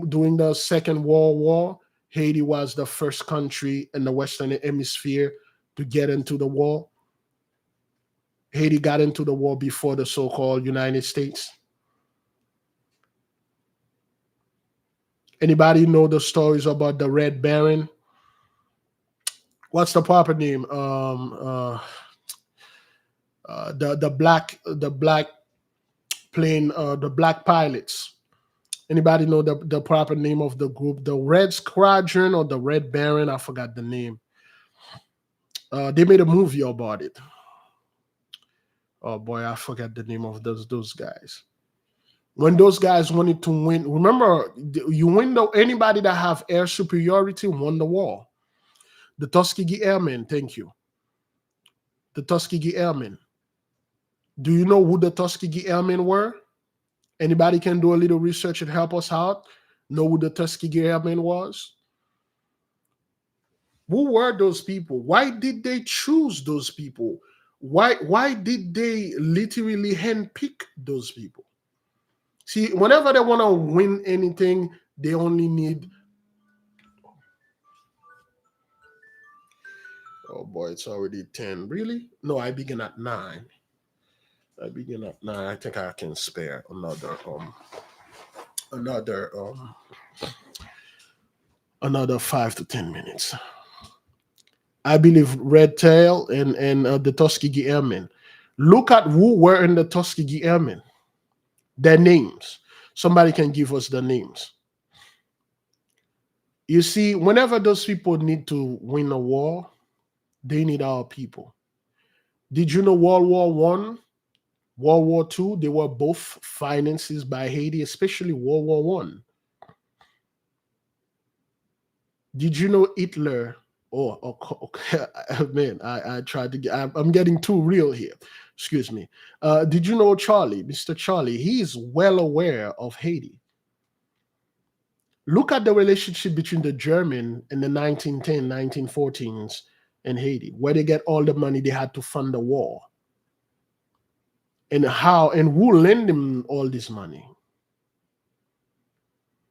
during the Second World War, Haiti was the first country in the Western Hemisphere to get into the war? Haiti got into the war before the so-called United States. Anybody know the stories about the Red Baron? What's the proper name? The black plane, the black pilots. Anybody know the proper name of the group? The Red Squadron or the Red Baron? I forgot the name. They made a movie about it. Oh boy, I forgot the name of those guys. When those guys wanted to win, remember, you win anybody that have air superiority won the war. The Tuskegee Airmen, thank you. The Tuskegee Airmen. Do you know who the Tuskegee Airmen were? Anybody can do a little research and help us out? Know who the Tuskegee Airmen was? Who were those people? Why did they choose those people? Why did they literally handpick those people? See, whenever they want to win anything, they only need... Oh boy, it's already 10. Really? No, I begin at 9. I think I can spare another 5 to 10 minutes. I believe Red Tail and the Tuskegee Airmen. Look at who were in the Tuskegee Airmen. Their names. Somebody can give us the names. You see, whenever those people need to win a war, they need our people. Did you know World War I, World War II, they were both financed by Haiti, especially World War I. Did you know Hitler? Man, I tried to get, I'm getting too real here. Excuse me. Did you know Charlie, Mr. Charlie? He is well aware of Haiti. Look at the relationship between the German in the 1910s, 1914s and Haiti, where they get all the money they had to fund the war. And who lent them all this money?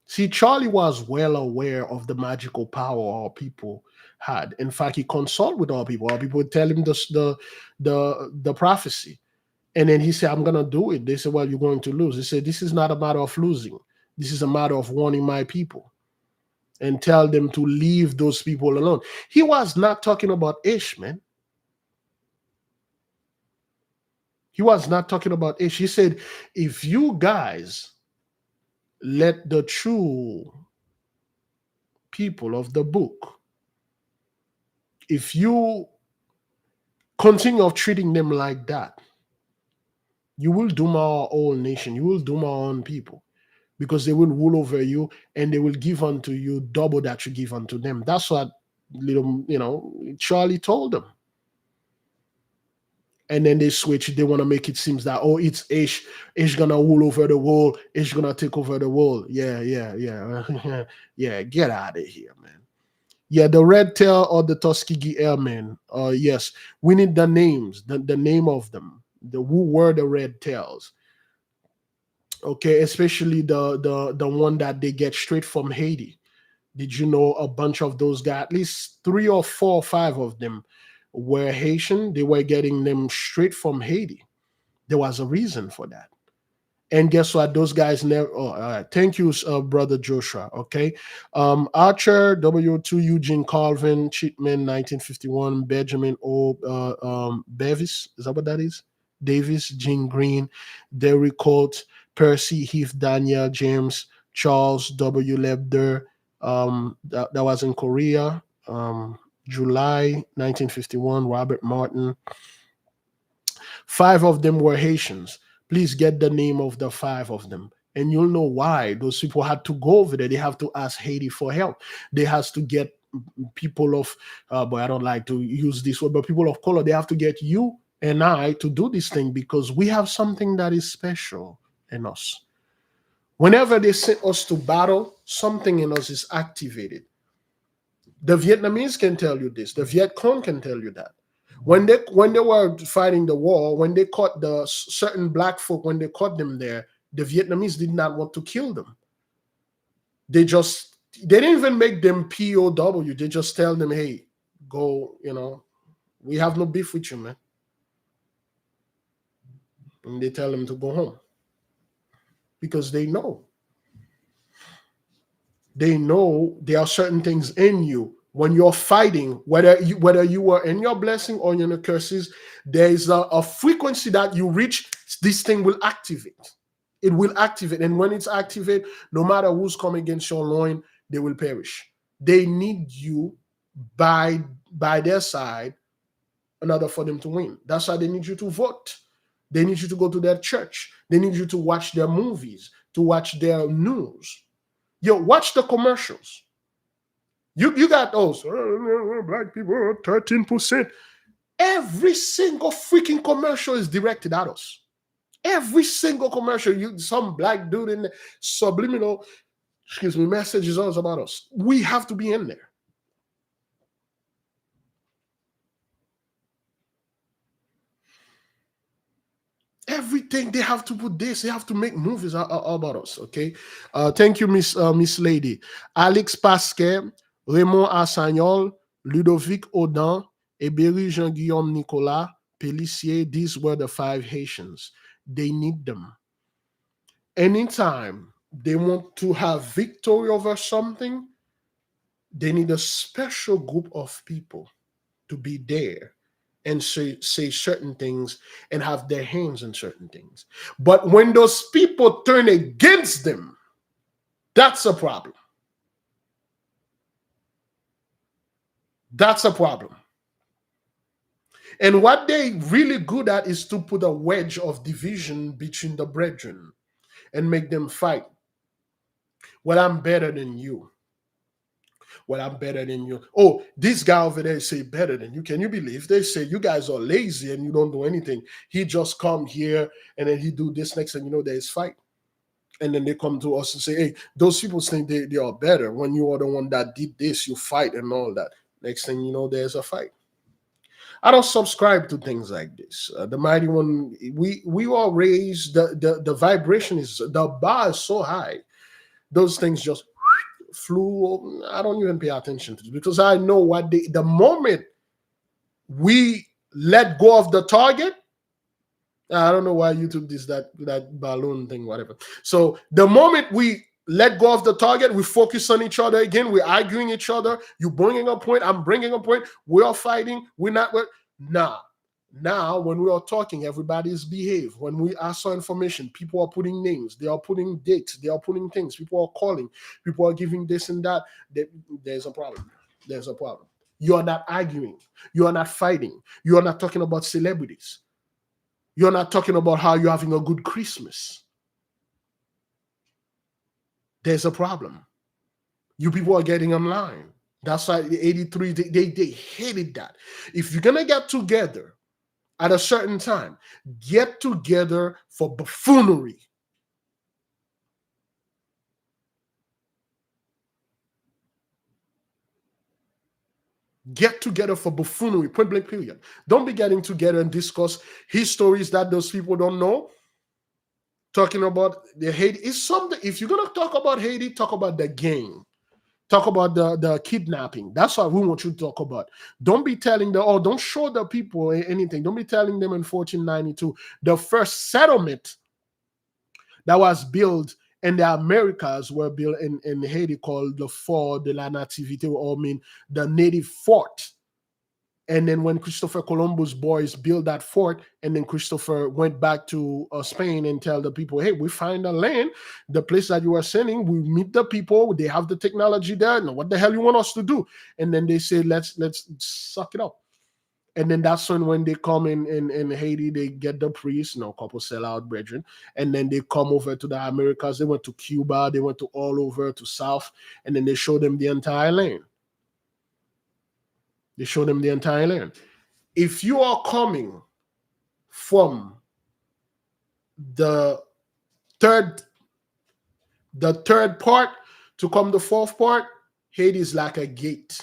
See, Charlie was well aware of the magical power our people had. In fact, he consulted with our people. Our people would tell him the prophecy. And then he said, I'm going to do it. They said, well, you're going to lose. He said, this is not a matter of losing. This is a matter of warning my people and tell them to leave those people alone. He was not talking about Ish, man. He was not talking about Ish. He said, if you guys let the true people of the book, if you continue treating them like that, you will doom our whole nation. You will doom our own people, because they will rule over you and they will give unto you double that you give unto them. That's what Charlie told them. And then they switch. They want to make it seem that, oh, it's Ish. Ish gonna rule over the world. Ish gonna take over the world. Yeah. Yeah, get out of here, man. Yeah, the Red Tail or the Tuskegee Airmen. Yes, we need the names, the name of them. Who were the Red Tails? Okay, especially the one that they get straight from Haiti. Did you know a bunch of those guys, at least 3 or 4 or 5 of them, were Haitian, they were getting them straight from Haiti. There was a reason for that. And guess what? Those guys never. Oh, all right. Thank you, brother Joshua. Okay. Archer, W2, Eugene Colvin, Chitman, 1951, Benjamin O. Bevis. Is that what that is? Davis, Jean Green, Derrick Colt, Percy Heath, Daniel James, Charles W. Lebder. That was in Korea. July 1951, Robert Martin. 5 of them were Haitians. Please get the name of the 5 of them. And you'll know why those people had to go over there. They have to ask Haiti for help. They has to get people of, but I don't like to use this word, but people of color, they have to get you and I to do this thing because we have something that is special in us. Whenever they send us to battle, something in us is activated. The Vietnamese can tell you this. The Viet Cong can tell you that. When they were fighting the war, when they caught the certain black folk, when they caught them there, the Vietnamese did not want to kill them. They didn't even make them POW. They just tell them, hey, go, we have no beef with you, man. And they tell them to go home. Because they know. They know there are certain things in you. When you're fighting, whether you are in your blessing or in your curses, there is a frequency that you reach, this thing will activate. It will activate. And when it's activated, no matter who's coming against your loin, they will perish. They need you by their side in order for them to win. That's why they need you to vote. They need you to go to their church. They need you to watch their movies, to watch their news. Watch the commercials. You got those black people 13%. Every single freaking commercial is directed at us. Every single commercial, some black dude in the subliminal, message is always about us. We have to be in there. Everything they have to put this, they have to make movies about us. Okay. Thank you, Miss Lady. Alex Pasquet, Raymond Assagnol, Ludovic Audin, Eberi Jean-Guillaume Nicolas, Pellissier. These were the 5 Haitians. They need them. Anytime they want to have victory over something, they need a special group of people to be there and say certain things and have their hands in certain things. But when those people turn against them, that's a problem. That's a problem. And what they really good at is to put a wedge of division between the brethren and make them fight. Well, I'm better than you. Well, I'm better than you. Oh, this guy over there say better than you. Can you believe? They say you guys are lazy and you don't do anything. He just come here and then he do this next thing you know, there's fight. And then they come to us and say, hey, those people think they are better. When you are the one that did this, you fight and all that. Next thing you know, there's a fight. I don't subscribe to things like this. The mighty one, we are raised, the vibration is, the bar is so high. Those things just flew. I don't even pay attention to it because I know what the moment we let go of the target, I don't know why YouTube does that balloon thing, whatever. So the moment we let go of the target, we focus on each other again. We're arguing each other. You bringing a point, I'm bringing a point. We are fighting. Now, when we are talking, everybody's behave. When we ask for information, people are putting names. They are putting dates. They are putting things. People are calling. People are giving this and that. There's a problem. There's a problem. You are not arguing. You are not fighting. You are not talking about celebrities. You're not talking about how you're having a good Christmas. There's a problem. You people are getting online. That's why the 83, they hated that. If you're going to get together at a certain time, get together for buffoonery. Get together for buffoonery, point blank period. Don't be getting together and discuss histories that those people don't know. Talking about the Haiti is something. If you're going to talk about Haiti, talk about the game. Talk about the kidnapping. That's what we want you to talk about. Don't be telling don't show the people anything. Don't be telling them in 1492 the first settlement that was built in the Americas were built in Haiti called the Fort de la Nativité, or the native fort. And then when Christopher Columbus boys built that fort, and then Christopher went back to Spain and tell the people, hey, we find a land, the place that you are sending, we meet the people, they have the technology there. Now, what the hell you want us to do? And then they say, let's suck it up. And then that's when they come in Haiti, they get the priest, a couple sellout brethren, and then they come over to the Americas. They went to Cuba, they went to all over to South, and then they show them the entire land. They show them the entire land. If you are coming from the third part to come the fourth part, Haiti is like a gate.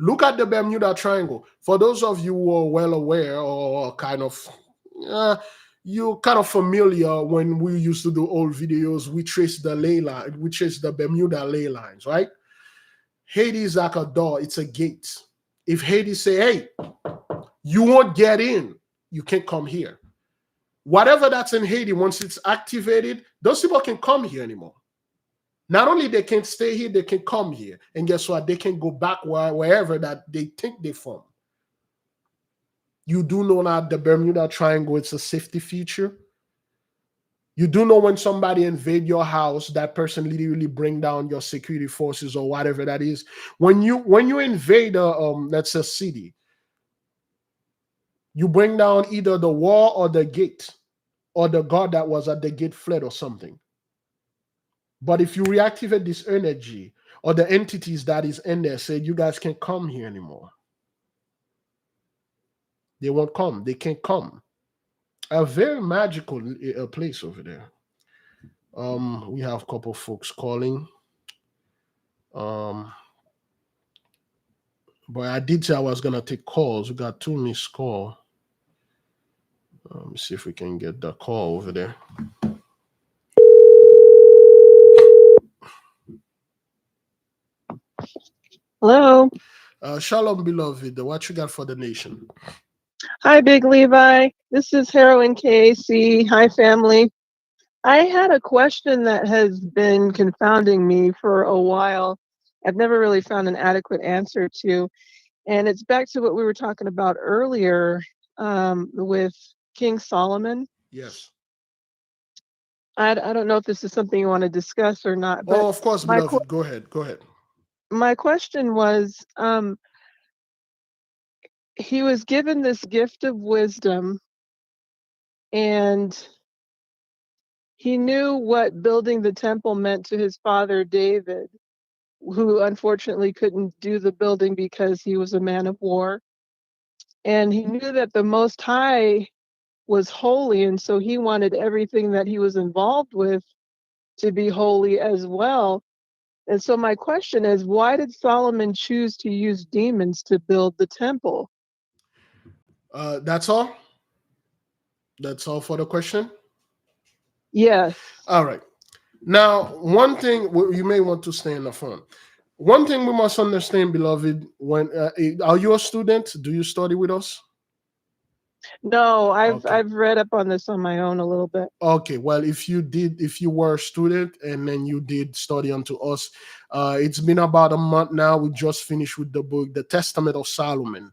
Look at the Bermuda Triangle. For those of you who are well aware or kind of you're kind of familiar, when we used to do old videos, we trace the ley line, we trace the Bermuda ley lines, right? Haiti is like a door, it's a gate. If Haiti say, hey, you won't get in, you can't come here. Whatever that's in Haiti, once it's activated, those people can come here anymore. Not only they can stay here, they can come here. And guess what? They can go back wherever that they think they're from. You do know that the Bermuda Triangle, it's a safety feature. You do know when somebody invade your house, that person literally bring down your security forces or whatever that is. When you invade let's say city, you bring down either the wall or the gate, or the guard that was at the gate fled or something. But if you reactivate this energy, or the entities that is in there say, you guys can't come here anymore, they won't come. They can't come. A very magical place over there. We have a couple folks calling. But I did say I was gonna take calls. We got 2 missed calls. Let me see if we can get the call over there. Hello. Shalom, beloved. What you got for the nation? Hi, Big Levi. This is Heroin KC. Hi, family. I had a question that has been confounding me for a while. I've never really found an adequate answer to. And it's back to what we were talking about earlier with King Solomon. Yes. I don't know if this is something you want to discuss or not. But of course, beloved. Go ahead. Go ahead. My question was, he was given this gift of wisdom, and he knew what building the temple meant to his father David, who unfortunately couldn't do the building because he was a man of war. And he knew that the Most High was holy, and so he wanted everything that he was involved with to be holy as well. And so my question is, why did Solomon choose to use demons to build the temple? That's all? That's all for the question? Yes. All right. Now, one thing you may want to stay in the front. One thing we must understand, beloved, when are you a student? Do you study with us? No, I've read up on this on my own a little bit. Okay, well, if you were a student and then you did study unto us, it's been about a month now. We just finished with the book, The Testament of Solomon.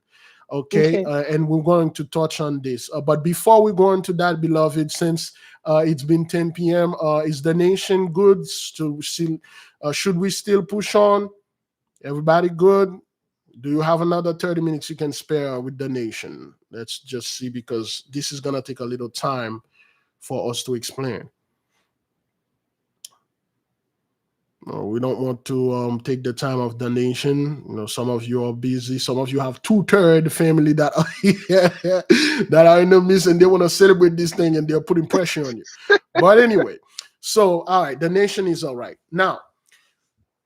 Okay. And we're going to touch on this. But before we go into that, beloved, since it's been 10 p.m., is the nation good? Should we still push on? Everybody good? Do you have another 30 minutes you can spare with the nation? Let's just see, because this is going to take a little time for us to explain. We don't want to take the time of the nation. Some of you are busy. Some of you have 2/3 family that are here, that are in the midst, and they want to celebrate this thing, and they're putting pressure on you. But anyway, so all right, the nation is all right. Now,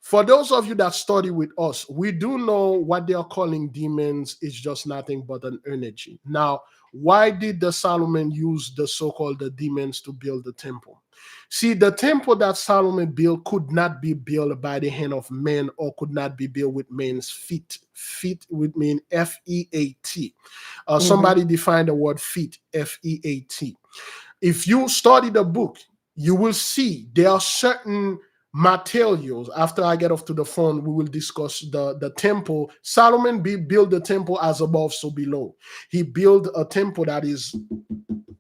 For those of you that study with us, we do know what they are calling demons is just nothing but an energy. Now, why did the Solomon use the so-called the demons to build the temple? See, the temple that Solomon built could not be built by the hand of man, or could not be built with man's feet. Feet would mean F-E-A-T. Somebody defined the word feet, F-E-A-T. If you study the book, you will see there are certain materials. After I get off to the phone, we will discuss the temple. Solomon built the temple as above, so below. He built a temple that is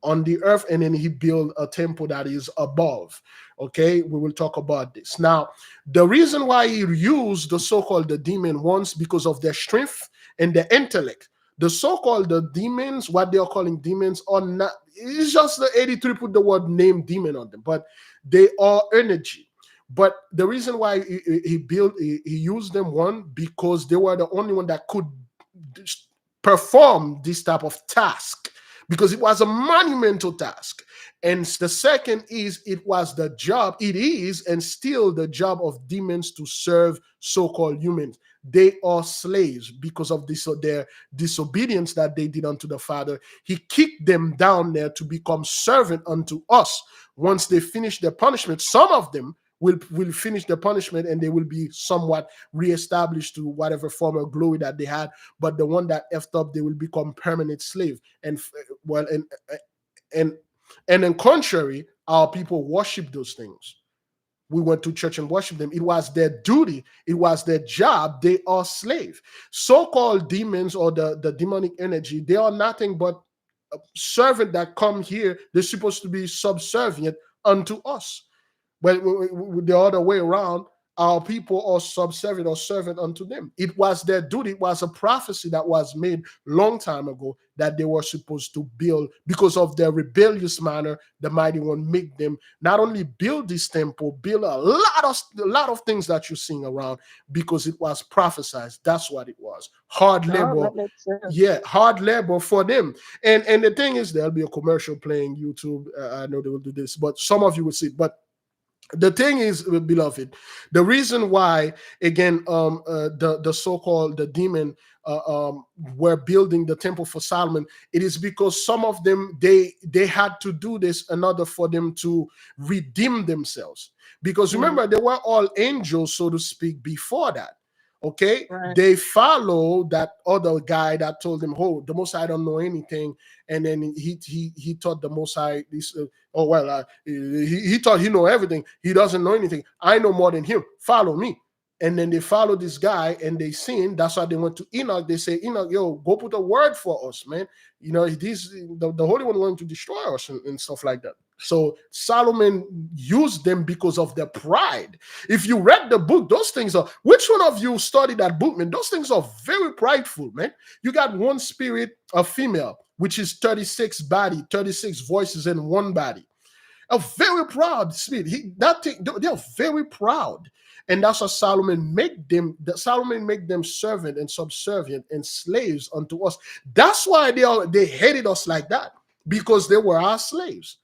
on the earth, and then he built a temple that is above. Okay, we will talk about this. Now, the reason why he used the so-called the demon ones, because of their strength and their intellect. The so-called the demons, what they are calling demons, are not, it's just the 83 put the word name demon on them, but they are energy. But the reason why he used them, one, because they were the only one that could perform this type of task, because it was a monumental task. And the second is, it was the job, it is and still the job of demons to serve so-called humans. They are slaves because of this, their disobedience that they did unto the Father. He kicked them down there to become servant unto us. Once they finish their punishment, some of them will finish the punishment, and they will be somewhat reestablished to whatever former glory that they had. But the one that effed up, they will become permanent slave. And well, and in contrary, our people worship those things. We went to church and worshiped them. It was their duty. It was their job. They are slave. So-called demons, or the demonic energy, they are nothing but a servant that come here. They're supposed to be subservient unto us. But the other way around, our people are subservient or servant unto them. It was their duty. It was a prophecy that was made long time ago that they were supposed to build. Because of their rebellious manner, the Mighty One make them not only build this temple, build a lot of things that you're seeing around, because it was prophesied. That's what it was. Hard labor. That makes sense. Yeah, hard labor for them. And the thing is, there'll be a commercial playing YouTube. I know they will do this, but some of you will see it. But the thing is, beloved, the reason why, again, the so-called the demon were building the temple for Solomon, it is because some of them, they had to do this in order for them to redeem themselves. Because remember, they were all angels, so to speak, before that. Okay, Right. they follow that other guy that told them, "Oh, the Most High don't know anything," and then he taught the Most High this. He thought he know everything. He doesn't know anything. I know more than him. Follow me. And then they follow this guy and they sin. That's why they went to Enoch. They say, Enoch, yo, go put a word for us, man. You know, the Holy One wanted to destroy us and stuff like that. So Solomon used them because of their pride. If you read the book, those things are, which one of you studied that book, man? Those things are very prideful, man. You got one spirit, a female, which is 36 body, 36 voices in one body. A very proud spirit. They're very proud. And that's what Solomon make them. Solomon make them servant and subservient and slaves unto us. That's why they hated us like that, because they were our slaves.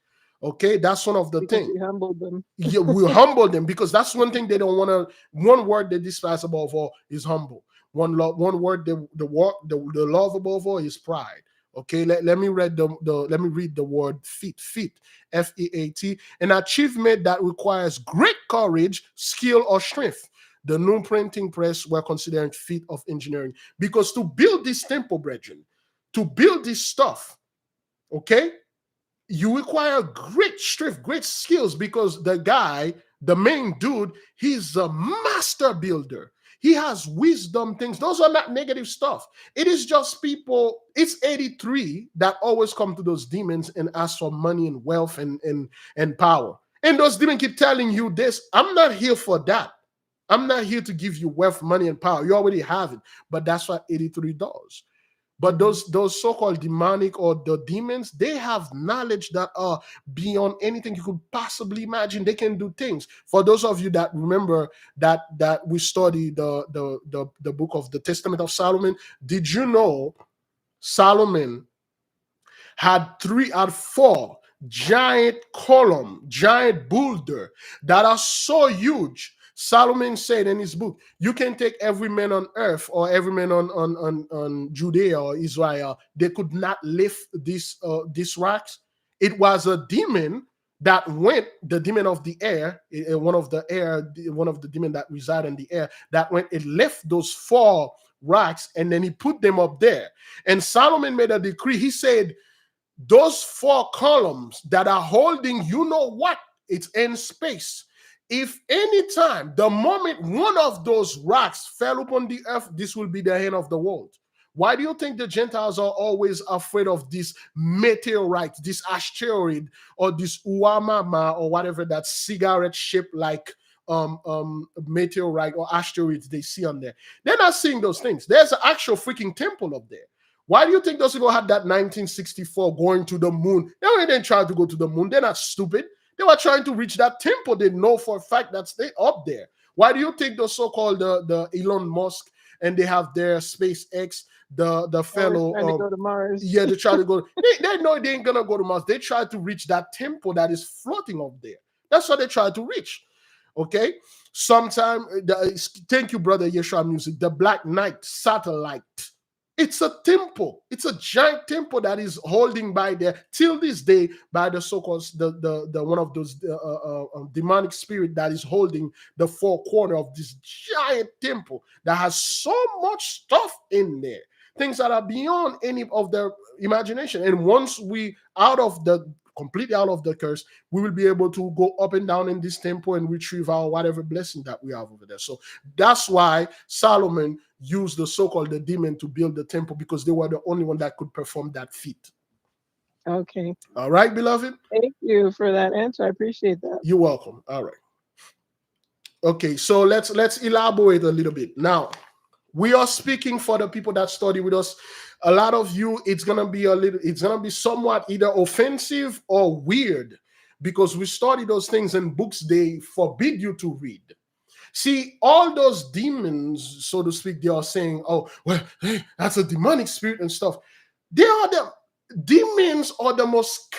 Okay, that's one of the things. We humbled them. Yeah, we humble them, because that's one thing they don't want to. One word they despise above all is humble. One word the love above all is pride. Okay, let me read the word feet, F-E-A-T, an achievement that requires great courage, skill, or strength. The new printing press were considered feat of engineering, because to build this temple, brethren, to build this stuff, okay, you require great strength, great skills, because the guy, the main dude, he's a master builder. He has wisdom things. Those are not negative stuff. It is just people. It's 83 that always come to those demons and ask for money and wealth and power. And those demons keep telling you this. I'm not here for that. I'm not here to give you wealth, money, and power. You already have it. But that's what 83 does. But those so-called demonic or the demons, they have knowledge that are beyond anything you could possibly imagine. They can do things. For those of you that remember that we study the book of the Testament of Solomon, did you know Solomon had 4 giant column, giant boulder that are so huge Solomon said in his book, you can take every man on earth or every man on Judea or Israel. They could not lift these rocks. It was a demon that went, the demon of the air, one of the demon that reside in the air, that went, it left those 4 rocks and then he put them up there. And Solomon made a decree. He said, those 4 columns that are holding, you know what? It's in space. If any time, the moment one of those rocks fell upon the earth, this will be the end of the world. Why do you think the Gentiles are always afraid of this meteorite, this asteroid, or this Uamama, or whatever that cigarette-shaped like meteorite or asteroids they see on there? They're not seeing those things. There's an actual freaking temple up there. Why do you think those people had that 1964 going to the moon? They didn't try to go to the moon. They're not stupid. They were trying to reach that temple. They know for a fact that's up there. Why do you think those so-called the Elon Musk and they have their SpaceX, the fellow trying to go to Mars? Yeah, they try to go. They know they ain't gonna go to Mars. They try to reach that temple that is floating up there. That's what they try to reach. Okay. Sometime, thank you, brother Yeshua Music. The Black Knight satellite. It's a temple. It's a giant temple that is holding by there till this day by the so-called the one of those demonic spirit that is holding the 4 corner of this giant temple that has so much stuff in there, things that are beyond any of their imagination. And once we completely out of the curse, we will be able to go up and down in this temple and retrieve our whatever blessing that we have over there. So that's why Solomon used the so-called the demon to build the temple, because they were the only one that could perform that feat. Okay. All right, beloved. Thank you for that answer. I appreciate that. You're welcome. All right. Okay, so let's elaborate a little bit. Now, we are speaking for the people that study with us. A lot of you, it's gonna be somewhat either offensive or weird, because we study those things in books they forbid you to read. See, all those demons, so to speak, they are saying, oh, well, hey, that's a demonic spirit and stuff. Demons are the most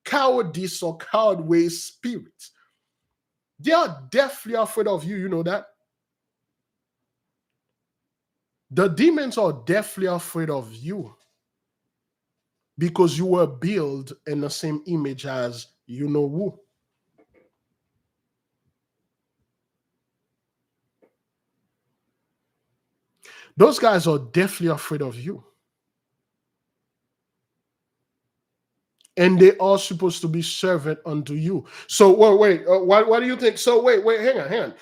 cowardice or cowardly spirits. They are deathly afraid of you. You know that? The demons are deathly afraid of you because you were built in the same image as you know who. Those guys are deathly afraid of you. And they are supposed to be servant unto you. So, wait, what do you think? So, wait, hang on.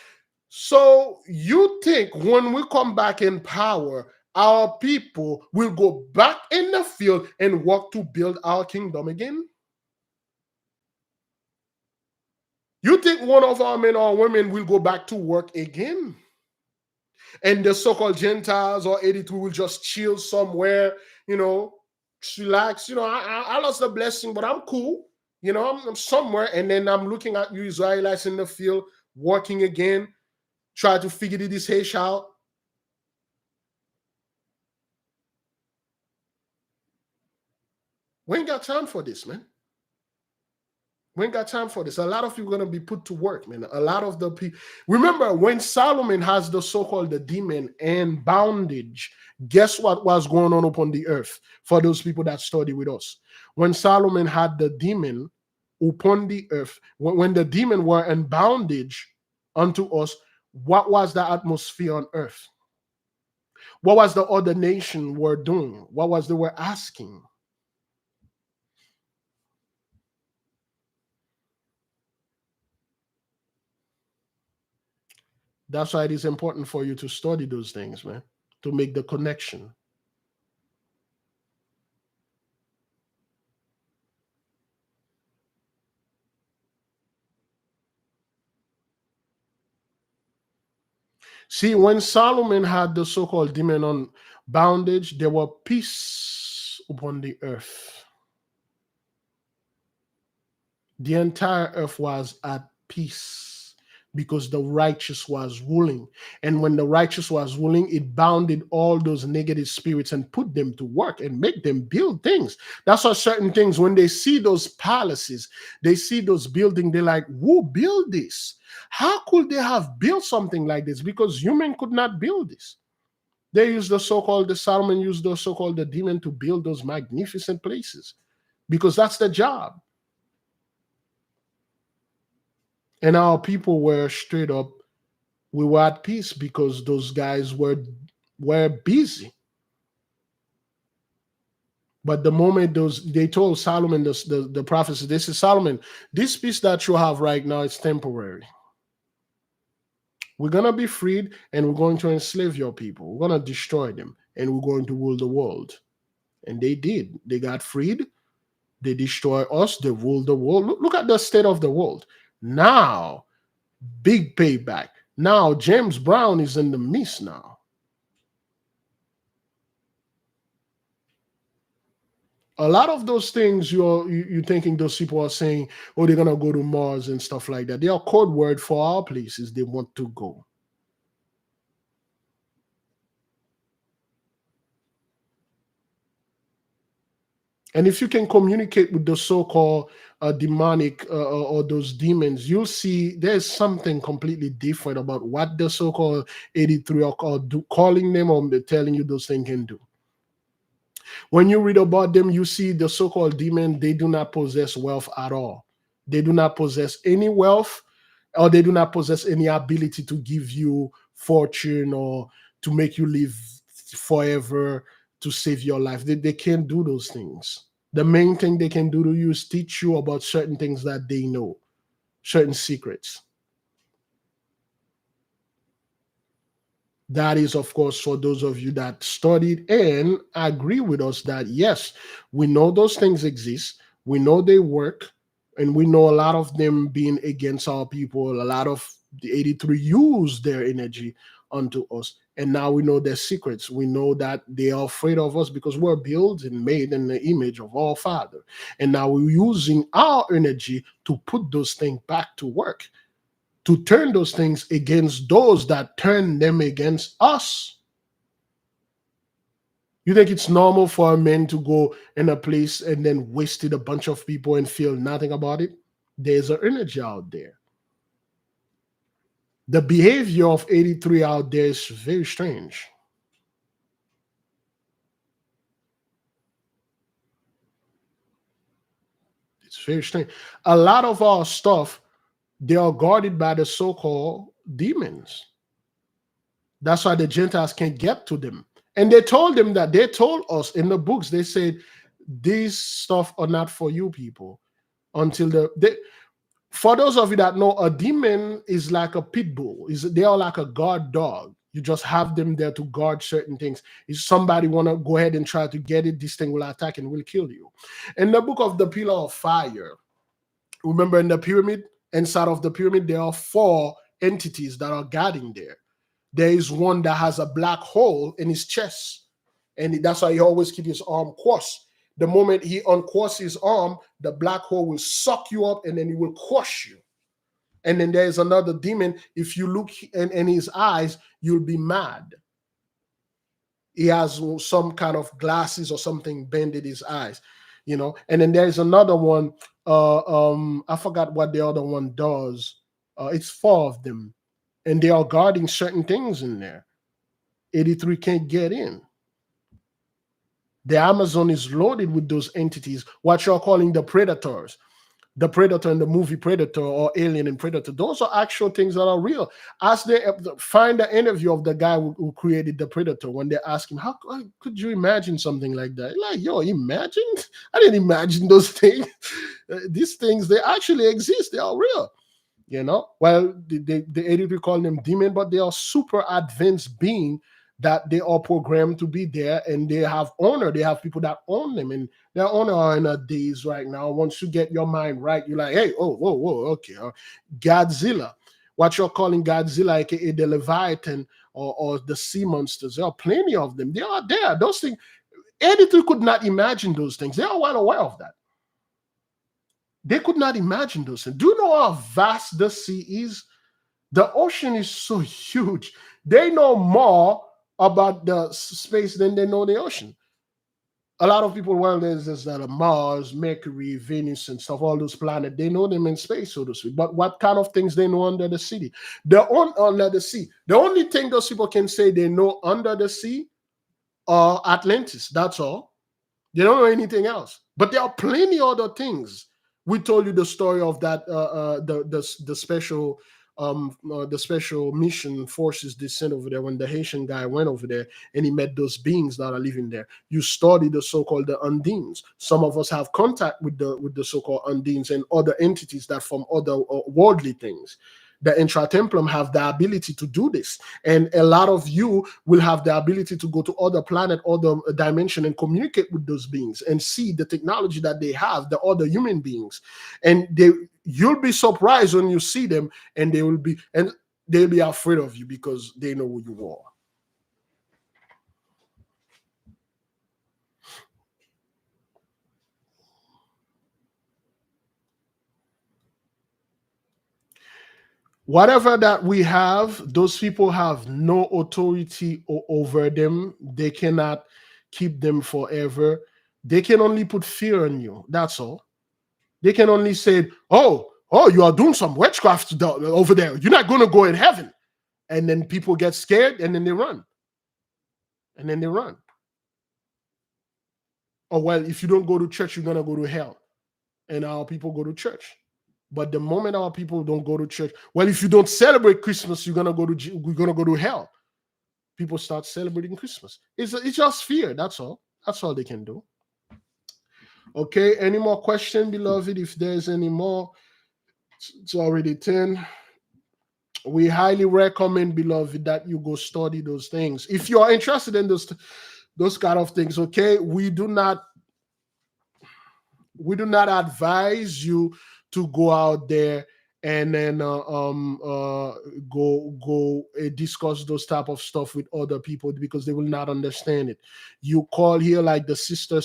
So, you think when we come back in power, our people will go back in the field and work to build our kingdom again? You think one of our men or women will go back to work again? And the so-called Gentiles or 83 will just chill somewhere, relax. I lost the blessing, but I'm cool. I'm somewhere, and then I'm looking at you Israelites in the field working again, try to figure this hash out. We ain't got time for this, man. We ain't got time for this. A lot of you are going to be put to work, man. A lot of the people. Remember, when Solomon has the so-called the demon and bondage, guess what was going on upon the earth for those people that study with us? When Solomon had the demon upon the earth, when the demon were in bondage unto us, what was the atmosphere on earth? What was the other nation were doing? What was they were asking? That's why it is important for you to study those things, man, to make the connection. See, when Solomon had the so-called demon on bondage, there were peace upon the earth. The entire earth was at peace. because the righteous was ruling. And when the righteous was ruling, it bounded all those negative spirits and put them to work and make them build things. That's why certain things, when they see those palaces, they see those buildings, they're like, who built this? How could they have built something like this? Because human could not build this. They used the so-called, the Solomon used the so-called the demon to build those magnificent places because that's the job. And our people were straight up, we were at peace because those guys were busy. But the moment they told Solomon, the prophecy, they said, Solomon, this peace that you have right now is temporary. We're going to be freed and we're going to enslave your people. We're going to destroy them and we're going to rule the world. And they did. They got freed. They destroy us. They rule the world. Look at the state of the world. Now, big payback. Now, James Brown is in the midst now. A lot of those things you're thinking those people are saying, oh, they're going to go to Mars and stuff like that. They are code word for our places they want to go. And if you can communicate with the so-called demonic or those demons, you'll see there's something completely different about what the so-called 83 are calling them or telling you those things can do. When you read about them, you see the so-called demon, they do not possess wealth at all. They do not possess any wealth, or they do not possess any ability to give you fortune or to make you live forever, to save your life. They can't do those things. The main thing they can do to you is teach you about certain things that they know, certain secrets. That is, of course, for those of you that studied and agree with us that, yes, we know those things exist. We know they work. And we know a lot of them being against our people. A lot of the 83 use their energy unto us. And now we know their secrets. We know that they are afraid of us because we're built and made in the image of our Father. And now we're using our energy to put those things back to work, to turn those things against those that turn them against us. You think it's normal for a man to go in a place and then wasted a bunch of people and feel nothing about it? There's an energy out there. The behavior of 83 out there is very strange. It's very strange. A lot of our stuff, they are guarded by the so-called demons. That's why the Gentiles can't get to them. And they told them that. They told us in the books, they said, these stuff are not for you people. Until for those of you that know, a demon is like a pit bull. They are like a guard dog. You just have them there to guard certain things. If somebody want to go ahead and try to get it, this thing will attack and will kill you. In the book of the Pillar of Fire, remember in the pyramid, inside of the pyramid, there are 4 entities that are guarding there. There is one that has a black hole in his chest. And that's why he always keeps his arm crossed. The moment he uncrosses his arm, the black hole will suck you up and then it will crush you. And then there's another demon. If you look in his eyes, you'll be mad. He has some kind of glasses or something bended his eyes, you know. And then there's another one. I forgot what the other one does. It's 4 of them. And they are guarding certain things in there. 83 can't get in. The Amazon is loaded with those entities, what you're calling the predators. The Predator in the movie Predator or Alien and Predator. Those are actual things that are real. As they find the interview of the guy who created the Predator, when they ask him, how could you imagine something like that? Like, yo, imagine? I didn't imagine those things. These things, they actually exist. They are real. You know, well, the 83 call them demon, but they are super advanced being that they are programmed to be there, and they have owner. They have people that own them, and their owner are in a daze right now. Once you get your mind right, you're like, hey, whoa, okay. Godzilla, what you're calling Godzilla, aka the Leviathan or the sea monsters, there are plenty of them. They are there. Those things, 83 could not imagine those things. They are well aware of that. They could not imagine those things. Do you know how vast the sea is? The ocean is so huge. They know more about the space than they know the ocean. A lot of people, well, there's Mars, Mercury, Venus, and stuff, all those planets. They know them in space, so to speak. But what kind of things they know under the sea? Under the sea. The only thing those people can say they know under the sea are Atlantis. That's all. They don't know anything else. But there are plenty other things. We told you the story of that the special mission forces descent over there when the Haitian guy went over there and he met those beings that are living there. You study the so-called the Undines. Some of us have contact with the so-called Undines and other entities that from other worldly things. The intratemplum have the ability to do this, and a lot of you will have the ability to go to other planet, other dimension, and communicate with those beings and see the technology that they have, the other human beings, and you'll be surprised when you see them, and they'll be afraid of you because they know who you are. Whatever that we have, those people have no authority over them. They cannot keep them forever. They can only put fear in you. That's all. They can only say, oh, you are doing some witchcraft over there. You're not going to go in heaven. And then people get scared and then they run. Or, well, if you don't go to church, you're going to go to hell. And our people go to church. But the moment our people don't go to church, well, if you don't celebrate Christmas, you're gonna go to hell. People start celebrating Christmas. It's just fear. That's all. That's all they can do. Okay. Any more question, beloved? If there's any more, it's already 10. We highly recommend, beloved, that you go study those things. If you are interested in those kind of things, okay, we do not advise you to go out there and then go discuss those type of stuff with other people because they will not understand it. You call here like the sister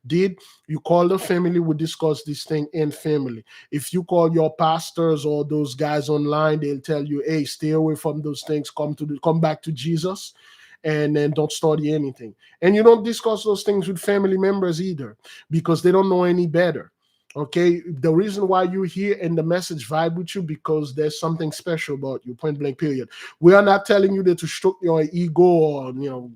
did. You call the family, we discuss this thing in family. If you call your pastors or those guys online, they'll tell you, hey, stay away from those things. Come back to Jesus. And then don't study anything. And you don't discuss those things with family members either because they don't know any better. Okay, the reason why you're here and the message vibe with you because there's something special about you, point blank period. We are not telling you that to stroke your ego or your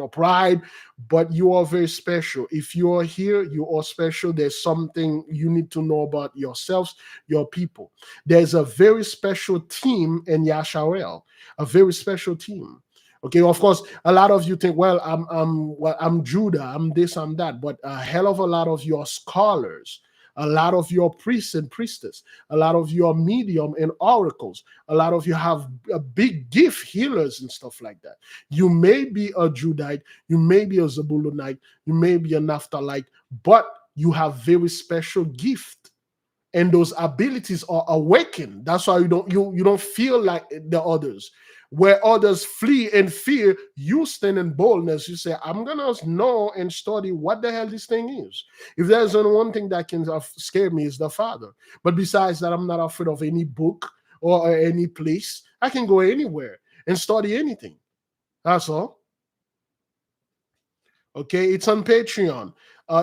pride, but you are very special. If you are here, you are special. There's something you need to know about yourselves, your people. There's a very special team in Yasharel, a very special team. Okay, of course, a lot of you think, well, I'm Judah, I'm this, I'm that, but a hell of a lot of your scholars, a lot of your priests and priestess, a lot of your medium and oracles, a lot of you have a big gift, healers and stuff like that. You may be a Judite, you may be a Zebulunite, you may be a Naphthalite, but you have very special gift. And those abilities are awakened. That's why you don't feel like the others. Where others flee in fear, you stand in boldness. You say, I'm going to know and study what the hell this thing is. If there's only one thing that can scare me is the Father. But besides that, I'm not afraid of any book or any place. I can go anywhere and study anything. That's all. Okay, it's on Patreon.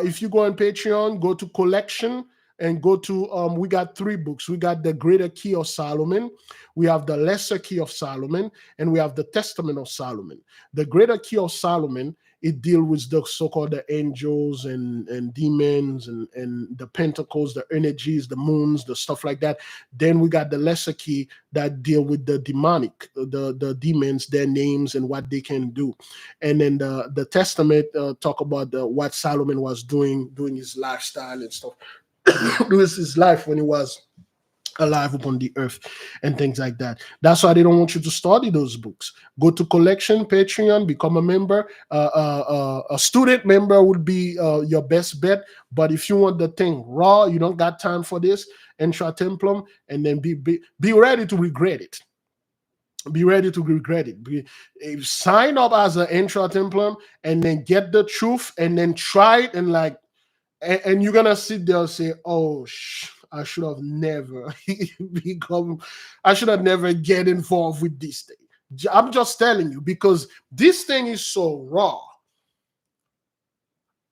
If you go on Patreon, go to collection and go to, we got 3 books. We got the Greater Key of Solomon, we have the Lesser Key of Solomon, and we have the Testament of Solomon. The Greater Key of Solomon, it deals with the so-called the angels and demons and the pentacles, the energies, the moons, the stuff like that. Then we got the Lesser Key that deal with the demonic, the demons, their names and what they can do. And then the Testament talk about what Solomon was doing his lifestyle and stuff. This is life when he was alive upon the earth and things like that. That's why they don't want you to study those books. Go to collection, Patreon, become a member. A student member would be your best bet. But if you want the thing raw, you don't got time for this, intratemplum, and then be ready to regret it. Be ready to regret it. Sign up as an intratemplum and then get the truth and then try it and and you're gonna sit there and say, "Oh, I should have never I should have never get involved with this thing. I'm just telling you, because this thing is so raw.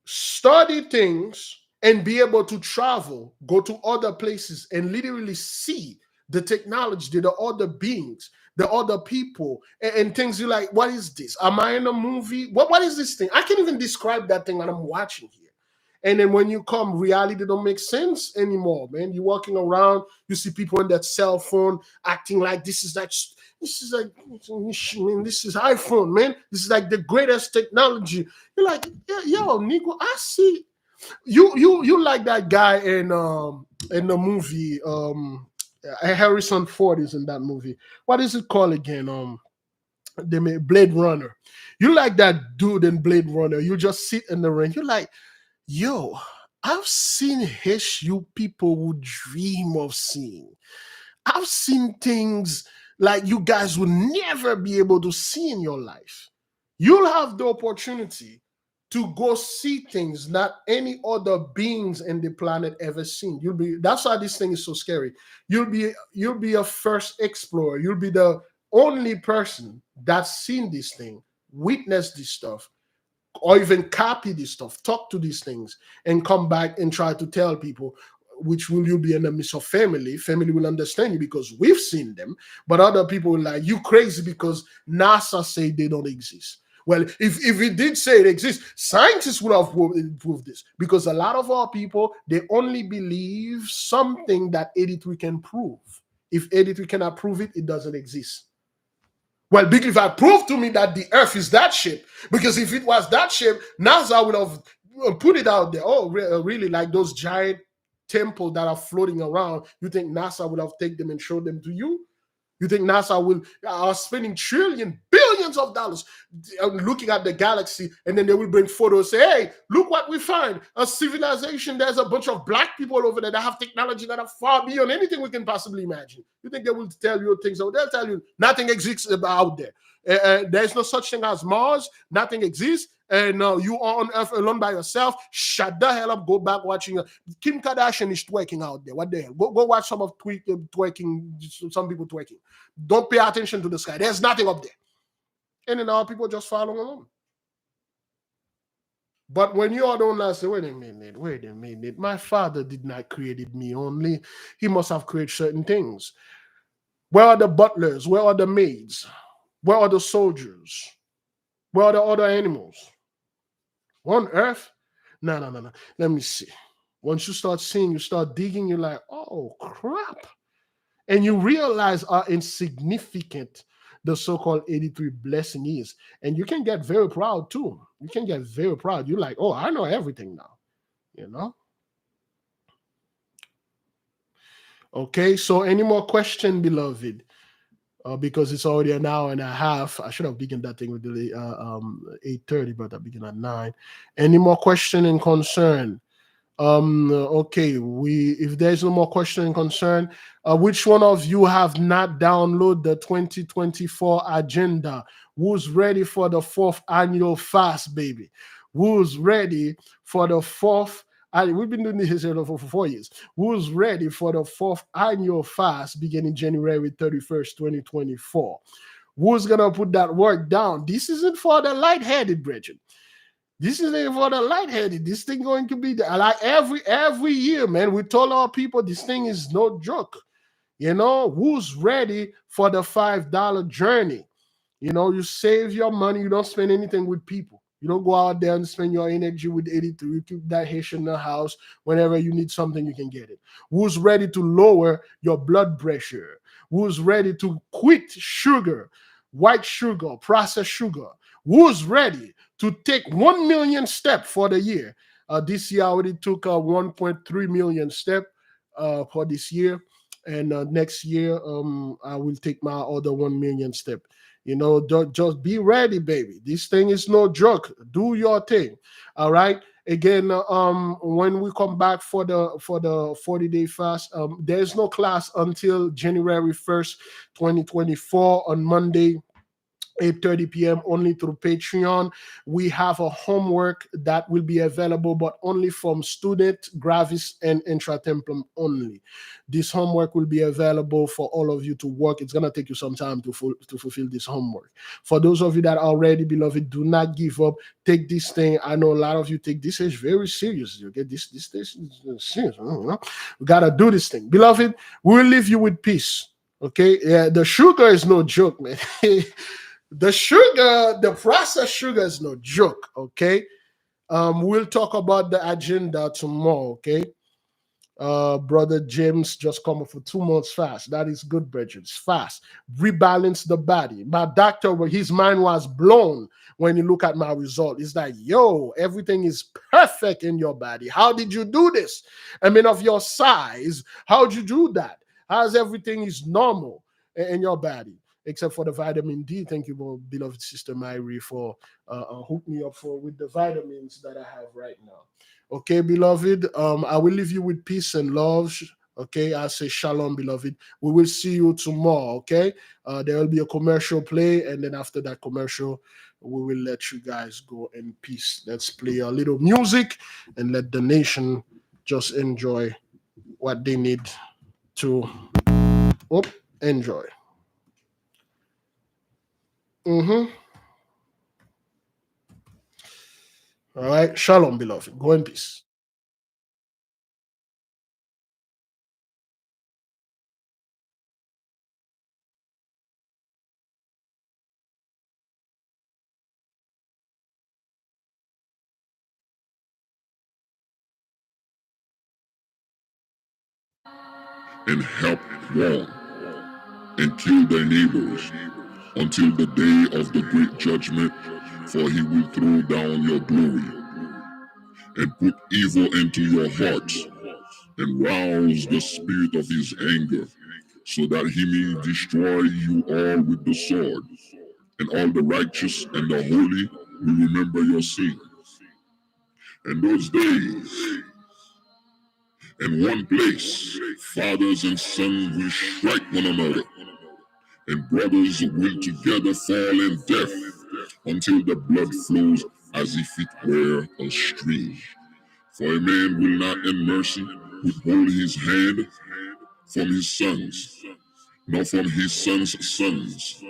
Study things and be able to travel, go to other places and literally see the technology, the other beings, the other people, and things. You're like, what is this? Am I in a movie? What is this thing? I can't even describe that thing when I'm watching here. And then when you come, reality don't make sense anymore, man. You're walking around, you see people on that cell phone acting like this is like man, this is iPhone, man. This is like the greatest technology. You're like, yeah, yo, Nico, I see you like that guy in the movie Harrison Ford is in that movie. What is it called again? They made Blade Runner. You like that dude in Blade Runner. You just sit in the ring. You're like, yo, I've seen issue people would dream of seeing. I've seen things like you guys will never be able to see in your life. You'll have the opportunity to go see things that any other beings in the planet ever seen. That's why this thing is so scary. You'll be a first explorer. You'll be the only person that's seen this thing, witnessed this stuff, or even copy this stuff, talk to these things, and come back and try to tell people, which will you be in the midst of family. Family will understand you because we've seen them, but other people will like, you crazy because NASA say they don't exist. Well, if it did say it exists, scientists would have proved this, because a lot of our people, they only believe something that 83 can prove. If 83 cannot prove it, it doesn't exist. Well, Biglevi proved to me that the earth is that shape, because if it was that shape, NASA would have put it out there. Oh, really? Like those giant temples that are floating around, you think NASA would have taken them and showed them to you? You think NASA are spending billions of dollars looking at the galaxy, and then they will bring photos, say, hey, look what we find. A civilization, there's a bunch of black people over there that have technology that are far beyond anything we can possibly imagine. You think they will tell you things? So they'll tell you nothing exists out there. There's no such thing as Mars. Nothing exists. And you are on Earth alone by yourself. Shut the hell up. Go back watching. Kim Kardashian is twerking out there. What the hell? Go watch some of twerking, some people twerking. Don't pay attention to the sky. There's nothing up there. And then our people just follow along. But when you all don't say, wait a minute. My father did not create me only. He must have created certain things. Where are the butlers? Where are the maids? Where are the soldiers? Where are the other animals? On Earth? No. Let me see. Once you start seeing, you start digging, you're like, oh, crap. And you realize how insignificant the so-called 83 blessing is. And you can get very proud, too. You can get very proud. You're like, oh, I know everything now. You know? Okay, so any more question, beloved? Because it's already an hour and a half. I should have begun that thing with the 8:30, but I began at 9. Any more question and concern? Okay, if there's no more question and concern, which one of you have not downloaded the 2024 agenda? Who's ready for the 4th annual fast, baby? Who's ready for the 4th? We've been doing this for 4 years. Who's ready for the 4th annual fast beginning January 31st, 2024? Who's going to put that work down? This isn't for the lightheaded, Bridget. This isn't for the lightheaded. This thing going to be like every year, man. We told our people this thing is no joke. You know, who's ready for the $5 journey? You know, you save your money. You don't spend anything with people. You don't go out there and spend your energy with 83. You keep that Haitian in the house. Whenever you need something, you can get it. Who's ready to lower your blood pressure? Who's ready to quit sugar, white sugar, processed sugar? Who's ready to take 1 million steps for the year? This year, I already took 1.3 million steps for this year. And next year, I will take my other 1 million step. You know, just be ready, baby. This thing is no joke. Do your thing. All right. Again, when we come back for the 40-day fast, there's no class until January 1st, 2024 on Monday. 8:30 p.m. only through Patreon. We have a homework that will be available, but only from student, gravis, and intra-templum only. This homework will be available for all of you to work. It's going to take you some time to fulfill this homework. For those of you that are already beloved, do not give up. Take this thing. I know a lot of you take this is very serious. You get this is serious. We got to do this thing. Beloved, we'll leave you with peace. Okay? Yeah, the sugar is no joke, man. The sugar, the processed sugar is no joke, okay? We'll talk about the agenda tomorrow, okay? Brother James just come up for 2 months fast. That is good, brethren. It's fast. Rebalance the body. My doctor, his mind was blown when he look at my result. He's like, yo, everything is perfect in your body. How did you do this? I mean, of your size, how'd you do that? How's everything is normal in your body? Except for the vitamin D. Thank you, beloved sister Myri, for hooking me up with the vitamins that I have right now. Okay, beloved, I will leave you with peace and love. Okay, I say shalom, beloved. We will see you tomorrow, okay? There will be a commercial play, and then after that commercial, we will let you guys go in peace. Let's play a little music and let the nation just enjoy what they need to enjoy. All right, shalom, beloved. Go in peace. And help warn and kill their neighbors until the day of the great judgment, for he will throw down your glory and put evil into your hearts and rouse the spirit of his anger, so that he may destroy you all with the sword. And all the righteous and the holy will remember your sins. And those days, in one place, fathers and sons will strike one another, and brothers will together fall in death, until the blood flows as if it were a stream. For a man will not in mercy withhold his hand from his sons, nor from his sons' sons,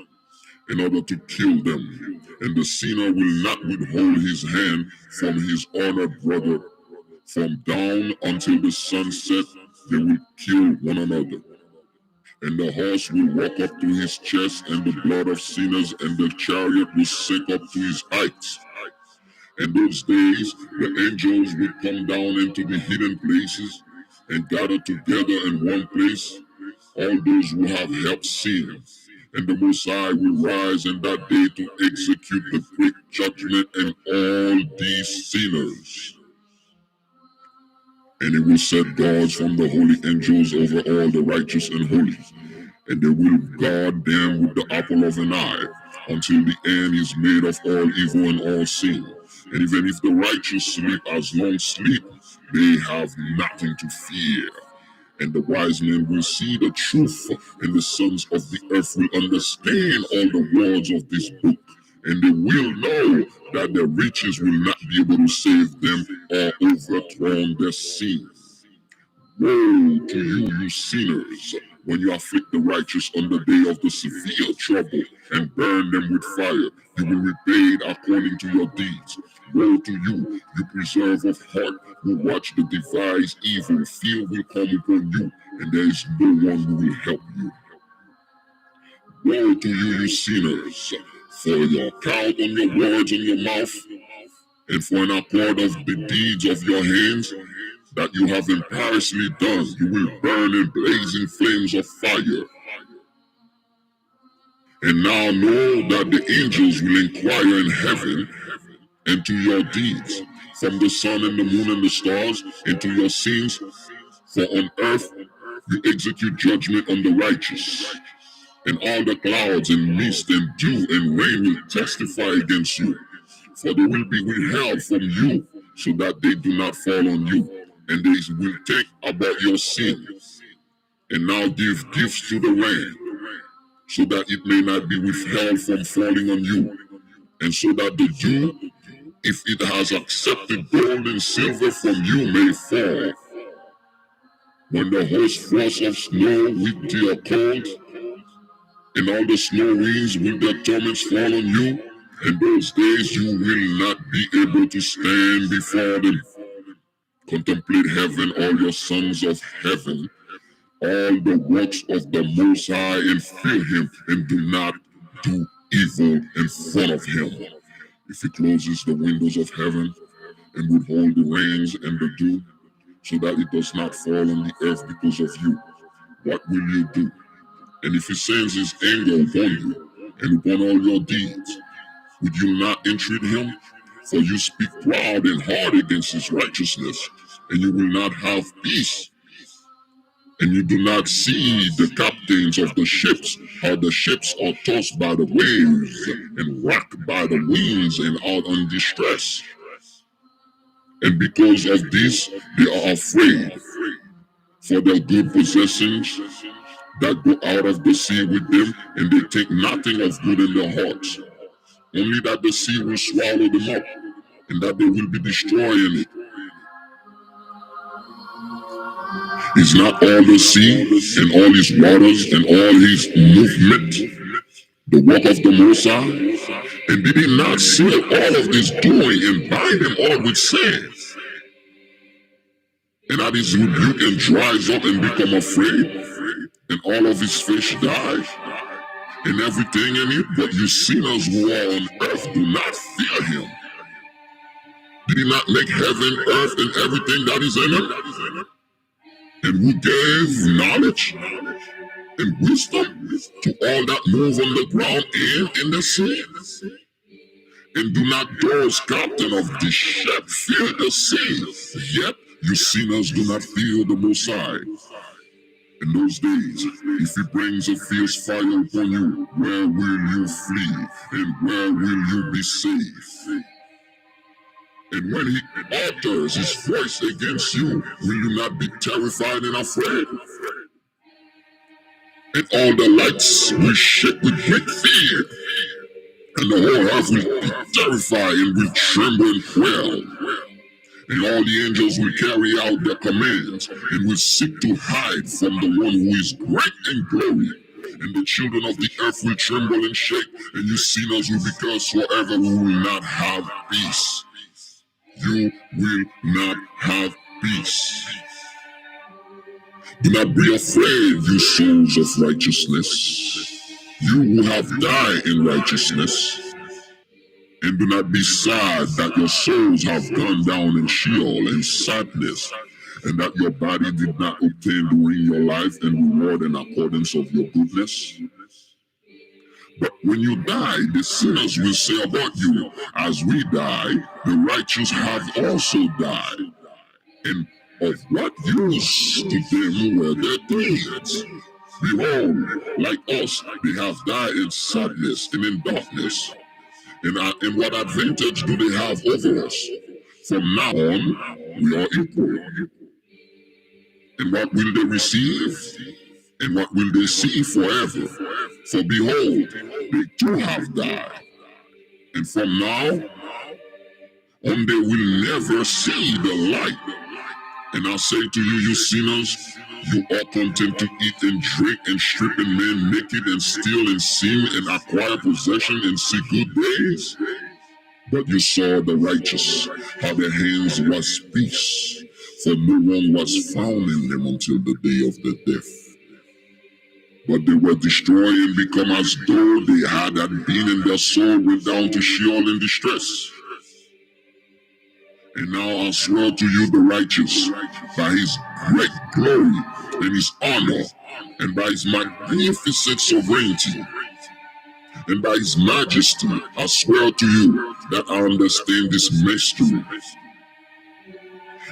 in order to kill them. And the sinner will not withhold his hand from his honored brother. From dawn until the sunset, they will kill one another. And the horse will walk up to his chest, and the blood of sinners and the chariot will sink up to his heights. In those days, the angels will come down into the hidden places and gather together in one place all those who have helped sin. And the Most High will rise in that day to execute the great judgment in all these sinners. And he will set guards from the holy angels over all the righteous and holy, and they will guard them with the apple of an eye, until the end is made of all evil and all sin. And even if the righteous sleep as long sleep, they have nothing to fear. And the wise men will see the truth, and the sons of the earth will understand all the words of this book. And they will know that their riches will not be able to save them or overthrow their sin. Woe to you, you sinners, when you afflict the righteous on the day of the severe trouble and burn them with fire. You will be paid according to your deeds. Woe to you, you preserve of heart, who watch the devised evil. Fear will come upon you, and there is no one who will help you. Woe to you, you sinners, for your count on your words in your mouth, and for an accord of the deeds of your hands that you have impiously done, you will burn in blazing flames of fire. And now know that the angels will inquire in heaven into your deeds, from the sun and the moon and the stars, into your sins. For on earth you execute judgment on the righteous, and all the clouds and mist and dew and rain will testify against you. For they will be withheld from you, so that they do not fall on you, and they will think about your sin. And now give gifts to the Lamb, so that it may not be withheld from falling on you, and so that the dew, if it has accepted gold and silver from you, may fall. When the host frost of snow with their cold, and all the snow winds with their torments fall on you, in those days you will not be able to stand before them. Contemplate heaven, all your sons of heaven, all the works of the Most High, and fear him, and do not do evil in front of him. If he closes the windows of heaven and withhold the rains and the dew, so that it does not fall on the earth because of you, what will you do? And if he sends his anger upon you and upon all your deeds, would you not entreat him? For you speak proud and hard against his righteousness, and you will not have peace. And you do not see the captains of the ships, how the ships are tossed by the waves and rocked by the winds and are in distress. And because of this, they are afraid for their good possessions that go out of the sea with them, and they think nothing of good in their hearts, only that the sea will swallow them up, and that they will be destroying it. Is not all the sea and all his waters and all his movement the work of the Most High? And did he not seal all of this doing and bind them all with sand? And at his rebuke and dries up and become afraid, and all of his fish die, and everything in it, but you sinners who are on earth do not fear him. Did he not make heaven, earth, and everything that is in them? And who gave knowledge and wisdom to all that move on the ground and in the sea? And do not those captain of the ship fear the sea? Yet you sinners do not fear the Most High. In those days, if he brings a fierce fire upon you, where will you flee? And where will you be safe? And when he utters his voice against you, will you not be terrified and afraid? And all the lights will shake with great fear, and the whole earth will be terrified and will tremble and quail. And all the angels will carry out their commands and will seek to hide from the one who is great in glory. And the children of the earth will tremble and shake, and you sinners will be cursed forever who will not have peace. You will not have peace. Do not be afraid, you souls of righteousness, you who have died in righteousness. And do not be sad that your souls have gone down in Sheol and sadness, and that your body did not obtain during your life and reward in accordance of your goodness. But when you die, the sinners will say about you, as we die, the righteous have also died. And of what use to them were their deeds? Behold, like us, they have died in sadness and in darkness. And what advantage do they have over us? From now on, we are equal. And what will they receive? And what will they see forever? For behold, they too have died. And from now on, they will never see the light. And I say to you, you sinners, you are content to eat and drink and strip and men naked and steal and sin and acquire possession and see good days. But you saw the righteous, how their hands was peace, for no one was found in them until the day of the death. But they were destroyed and become as though they had been, and their soul went down to Sheol in distress. And now I swear to you, the righteous, by his great glory and his honor, and by his magnificent sovereignty, and by his majesty, I swear to you that I understand this mystery.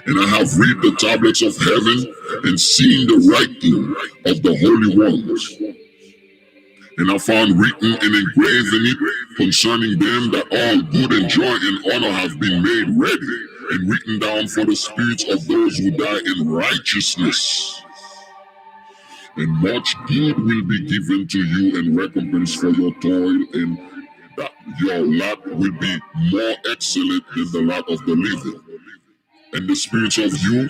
And I have read the tablets of heaven and seen the writing of the holy ones. And I found written and engraved in it concerning them that all good and joy and honor have been made ready and written down for the spirits of those who die in righteousness and much good will be given to you in recompense for your toil, and that your lot will be more excellent than the lot of the living. And the spirits of you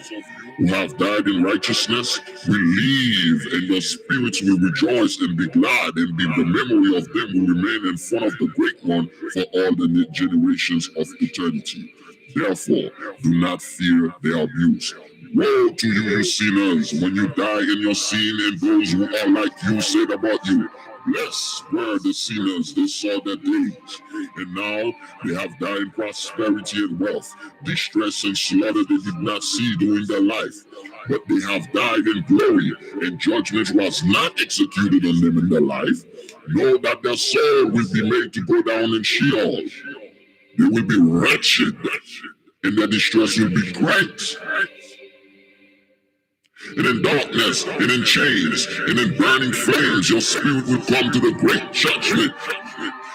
who have died in righteousness will live, and your spirits will rejoice and be glad, and the memory of them will remain in front of the Great One for all the generations of eternity. Therefore, do not fear their abuse. Woe to you, you sinners, when you die in your sin, and those who are like you said about you, blessed were the sinners, they saw their days, and now they have died in prosperity and wealth. Distress and slaughter they did not see during their life, but they have died in glory, and judgment was not executed on them in their life. Know that their soul will be made to go down in Sheol. They will be wretched, and their distress will be great. And in darkness, and in chains, and in burning flames, your spirit will come to the great judgment.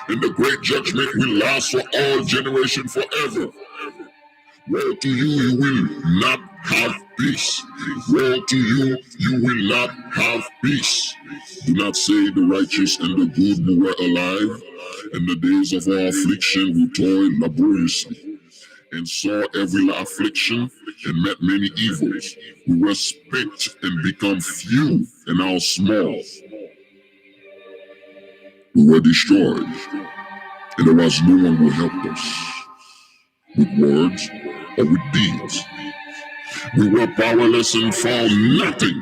And the great judgment will last for all generations forever. Woe to you, you will not have peace. Woe to you, you will not have peace. Do not say the righteous and the good who were alive. In the days of our affliction we toiled laboriously, and saw every affliction, and met many evils. We were split and become few, and now small. We were destroyed, and there was no one who helped us, with words or with deeds. We were powerless and found nothing.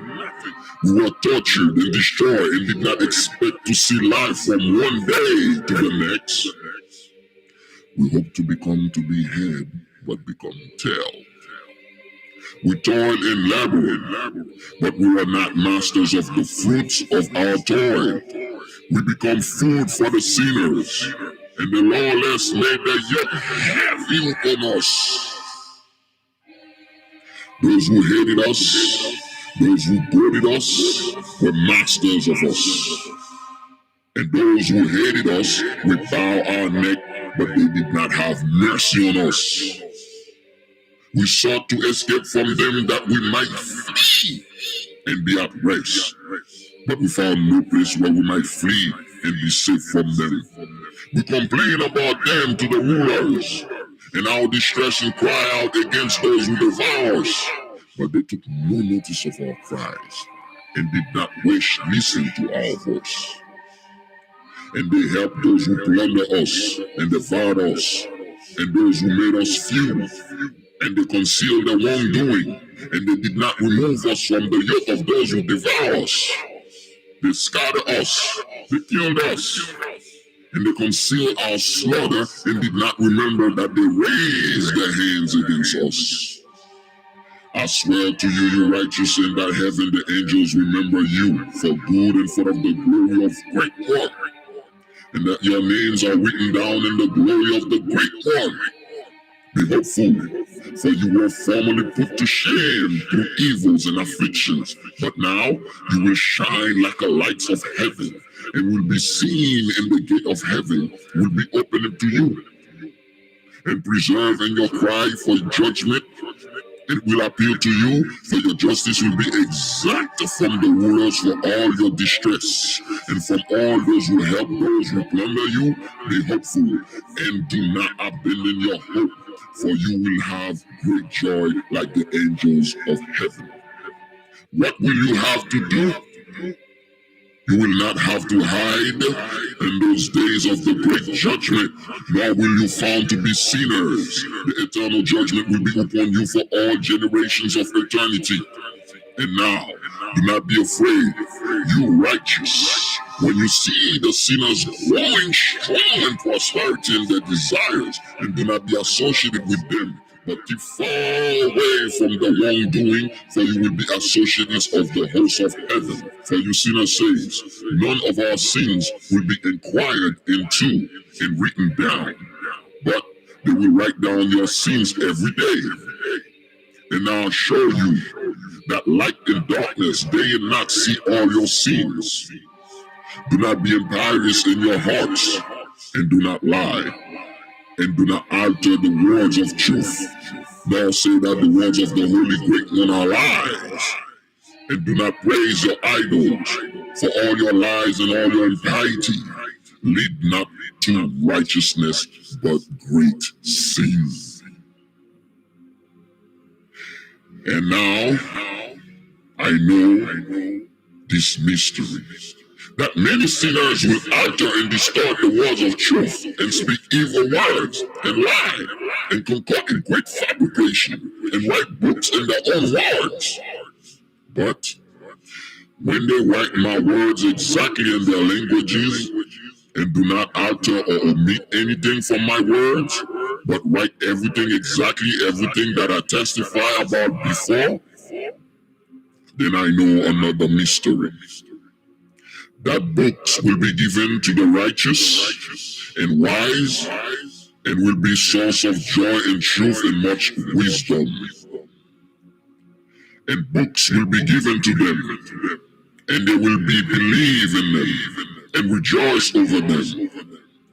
We were tortured and destroyed, and did not expect to see life from one day to the next. We hoped to be head, but become tail. We toiled and labored, but we were not masters of the fruits of our toil. We become food for the sinners, and the lawless made their yoke heavy on us. Those who hated us, those who goaded us, were masters of us. And those who hated us would bow our neck, but they did not have mercy on us. We sought to escape from them that we might flee and be at rest. But we found no place where we might flee and be safe from them. We complained about them to the rulers, and our distress and cry out against those who devour us. But they took no notice of our cries, and did not wish listen to our voice. And they helped those who plunder us and devoured us, and those who made us few. And they concealed their wrongdoing, and they did not remove us from the yoke of those who devour us. They scattered us, they killed us, and they concealed our slaughter, and did not remember that they raised their hands against us. I swear to you, you righteous, in that heaven the angels remember you for good and for the glory of great one, and that your names are written down in the glory of the great one. Be hopeful, for you were formerly put to shame through evils and afflictions, but now you will shine like a light of heaven, and will be seen in the gate of heaven, will be opened to you, and preserve in your cry for judgment. It will appeal to you, for your justice will be exact from the rulers for all your distress, and from all those who help those who plunder you. Be hopeful, and do not abandon your hope, for you will have great joy like the angels of heaven. What will you have to do? You will not have to hide in those days of the great judgment, nor will you found to be sinners. The eternal judgment will be upon you for all generations of eternity. And now, do not be afraid, you righteous, when you see the sinners growing strong in prosperity in their desires, and do not be associated with them, but keep far away from the wrongdoing, for you will be associates of the host of heaven. For you sinner says, none of our sins will be inquired into and written down, but they will write down your sins every day. And I'll show you that light and darkness, they and not see all your sins. Do not be impious in your hearts, and do not lie, and do not alter the words of truth, nor say that the words of the Holy Great One are lies. And do not praise your idols, for all your lies and all your impiety lead not to righteousness, but great sin. And now I know this mystery, that many sinners will alter and distort the words of truth and speak evil words and lie and concoct great fabrication and write books in their own words. But when they write my words exactly in their languages and do not alter or omit anything from my words, but write everything that I testify about before, then I know another mystery. That books will be given to the righteous and wise and will be source of joy and truth and much wisdom. And books will be given to them, and they will believe in them and rejoice over them.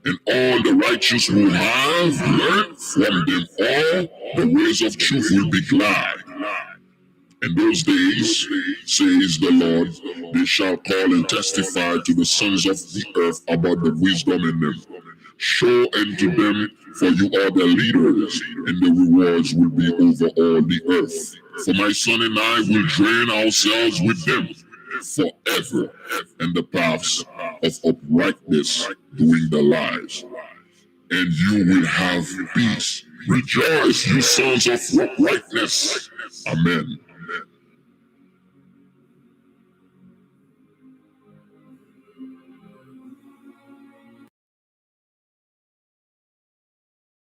And all the righteous who have learned from them all the ways of truth will be glad. In those days, says the Lord, they shall call and testify to the sons of the earth about the wisdom in them. Show unto them, for you are their leaders, and the rewards will be over all the earth. For my son and I will drain ourselves with them forever in the paths of uprightness, doing the lies. And you will have peace. Rejoice, you sons of uprightness. Amen.